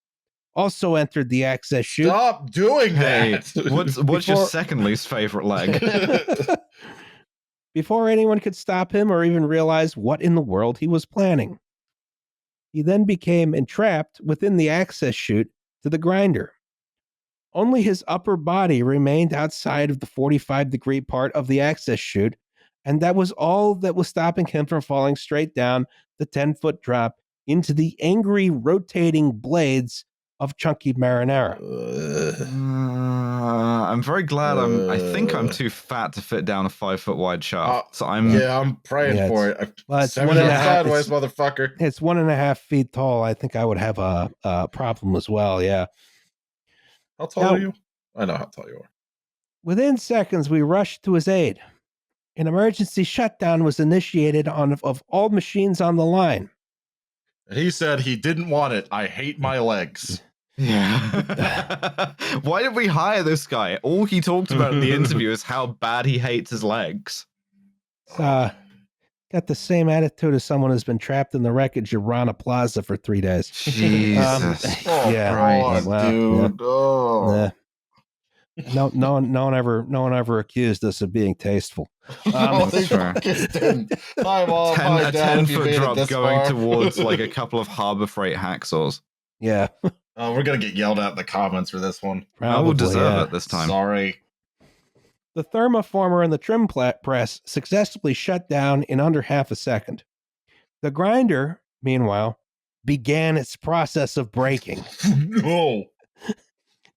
C: also entered the access chute.
A: Stop doing
B: Hey,
A: that.
B: what's your second least favorite leg?
C: Before anyone could stop him or even realize what in the world he was planning. He then became entrapped within the access chute to the grinder. Only his upper body remained outside of the 45-degree part of the access chute, and that was all that was stopping him from falling straight down the 10-foot drop into the angry rotating blades of chunky marinara.
B: I'm very glad I think I'm too fat to fit down a 5-foot wide shaft. So I'm
A: praying for it.
C: Well, it's
A: Send me down sideways, motherfucker.
C: It's 1.5 feet tall. I think I would have a problem as well. Yeah.
A: How tall are you? I know how tall you are.
C: Within seconds, we rushed to his aid. An emergency shutdown was initiated of all machines on the line.
A: And he said he didn't want it. I hate my legs.
B: Yeah. Why did we hire this guy? All he talked about in the interview is how bad he hates his legs.
C: Got the same attitude as someone who's been trapped in the wreckage of Rana Plaza for 3 days.
B: Jesus.
C: Yeah,
A: dude.
C: Yeah. No one ever accused us of being tasteful.
B: That's true.
A: My mom, my
B: A
A: dad,
B: 10-foot drop going towards like a couple of Harbor Freight hacksaws.
C: Yeah.
A: We're gonna get yelled at in the comments for this one.
B: I will deserve it this time.
A: Sorry.
C: The thermoformer and the trim press successfully shut down in under half a second. The grinder, meanwhile, began its process of breaking.
A: No.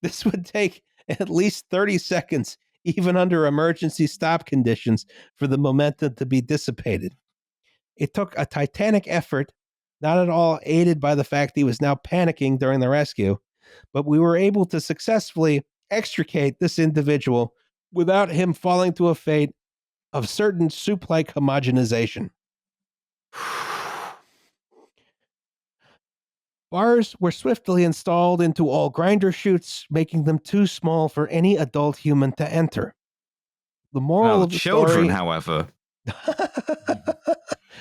C: This would take at least 30 seconds, even under emergency stop conditions, for the momentum to be dissipated. It took a titanic effort, not at all aided by the fact he was now panicking during the rescue, but we were able to successfully extricate this individual without him falling to a fate of certain soup-like homogenization. Bars were swiftly installed into all grinder chutes, making them too small for any adult human to enter. The moral
B: Now,
C: of
B: the
C: the
B: children,
C: story...
B: however.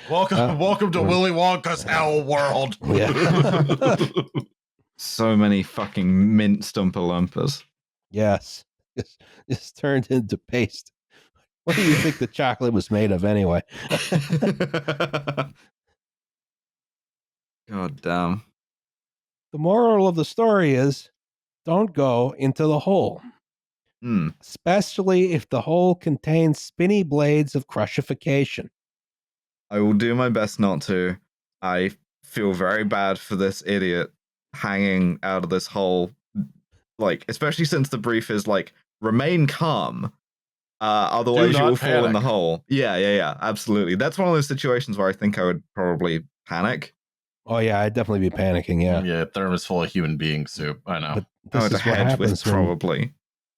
A: Welcome to Willy Wonka's Hell World.
C: Yeah.
B: So many fucking minced Oompa Loompas.
C: Yes. It's turned into paste. What do you think the chocolate was made of anyway?
B: God damn.
C: The moral of the story is don't go into the hole, especially if the hole contains spinny blades of crushification.
B: I will do my best not to. I feel very bad for this idiot hanging out of this hole. Like, especially since the brief is like, remain calm. Otherwise you will fall in the hole. Yeah, absolutely. That's one of those situations where I think I would probably panic.
C: Oh yeah, I'd definitely be panicking. Yeah,
A: yeah. Thermos full of human being soup. I know.
C: But this is what happens.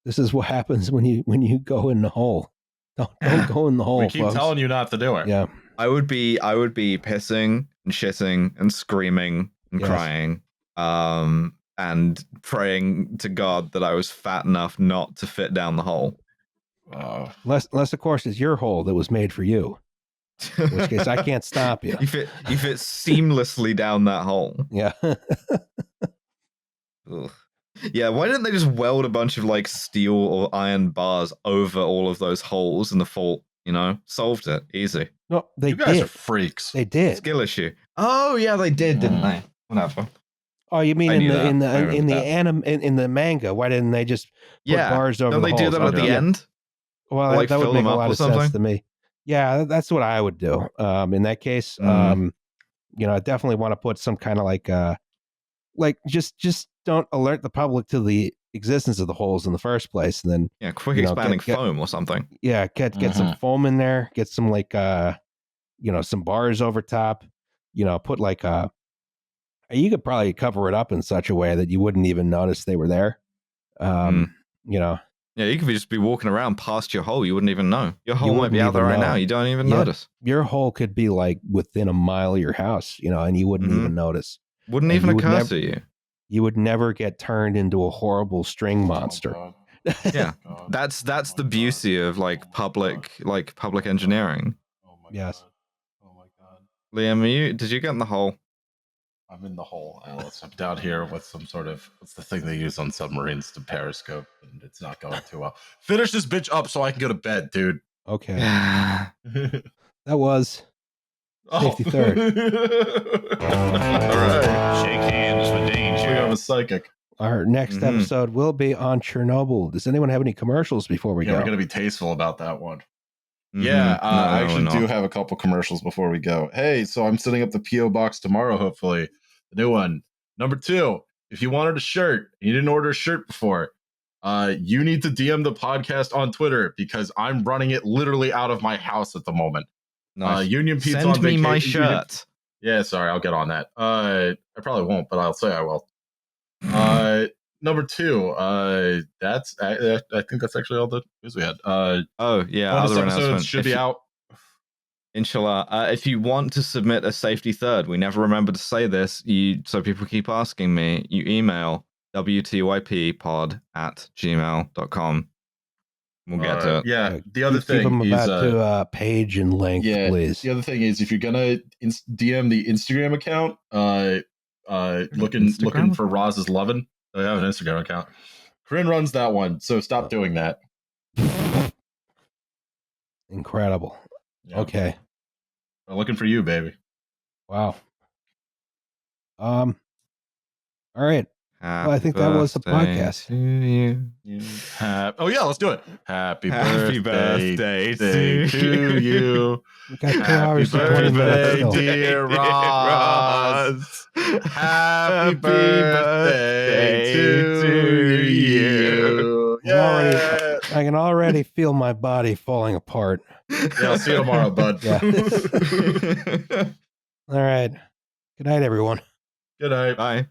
C: This is what happens when you go in the hole. Don't go in the hole.
A: We keep
C: folks.
A: telling you not to do it.
C: Yeah,
B: I would be pissing and shitting and screaming and crying, and praying to God that I was fat enough not to fit down the hole.
C: Unless of course it's your hole that was made for you. In which case I can't stop you.
B: You fit seamlessly down that hole.
C: Yeah.
B: Ugh. Yeah, why didn't they just weld a bunch of like steel or iron bars over all of those holes in the fault? You know, solved it. Easy.
C: No,
A: you guys are freaks.
C: They did.
B: Skill issue. Oh yeah, they did, didn't they? Whatever.
C: Oh, you mean in the manga? Why didn't they just put bars over?
B: Don't they do that at the end?
C: Well,
B: like
C: that would make a lot of
B: something?
C: sense to me. Yeah, that's what I would do. In that case, I definitely want to put some kind of like just don't alert the public to the existence of the holes in the first place, and then
B: quick expanding foam or something.
C: Yeah, get some foam in there. Get some some bars over top. Put you could probably cover it up in such a way that you wouldn't even notice they were there.
B: Yeah, you could just be walking around past your hole. You wouldn't even know. Your hole might be out there right now. You don't even notice.
C: Your hole could be like within a mile of your house, and you wouldn't even notice.
B: Wouldn't even occur to you.
C: You would never get turned into a horrible string monster.
B: Yeah, that's the beauty of public engineering.
C: Yes.
B: Oh my God. Liam, did you get in the hole?
A: I'm in the hole, Alice. I'm down here with some sort of what's the thing they use on submarines to periscope, and it's not going too well. Finish this bitch up so I can go to bed, dude.
C: Okay. That was safety third.
A: All right.
F: Shake hands for danger.
A: I'm a psychic.
C: Our next episode will be on Chernobyl. Does anyone have any commercials before we go?
A: We're going to be tasteful about that one. Yeah, I actually do have a couple commercials before we go. Hey, so I'm setting up the P.O. box tomorrow, hopefully. The new one. Number 2, if you wanted a shirt and you didn't order a shirt before, you need to DM the podcast on Twitter because I'm running it literally out of my house at the moment.
B: Nice.
A: Union Pizza
B: Send
A: on
B: me
A: vacation.
B: my shirt.
A: Yeah, sorry, I'll get on that. I probably won't, but I'll say I will. Number 2, that's I think that's actually all the news we had.
B: Other
A: episodes should be out.
B: Inshallah. If you want to submit a safety third, we never remember to say this. So people keep asking me. You email wtyppod@gmail.com. We'll get to it.
A: Yeah. The other thing
C: keep them
A: is
C: to page and length, please.
A: The other thing is if you're gonna DM the Instagram account, looking for Roz's Lovin'. I have an Instagram account. Corinne runs that one, so stop doing that.
C: Incredible. Yeah. Okay.
A: I'm looking for you, baby.
C: Wow. All right. Well, I think that was the podcast.
B: To you.
A: Let's do it. Happy
B: birthday
A: to you.
C: We got 2 hours and 20 minutes still.
A: Dear Roz. Happy birthday to you.
C: I can already feel my body falling apart.
A: Yeah, I'll see you tomorrow, bud.
C: Yeah. All right. Good night, everyone.
A: Good night.
B: Bye.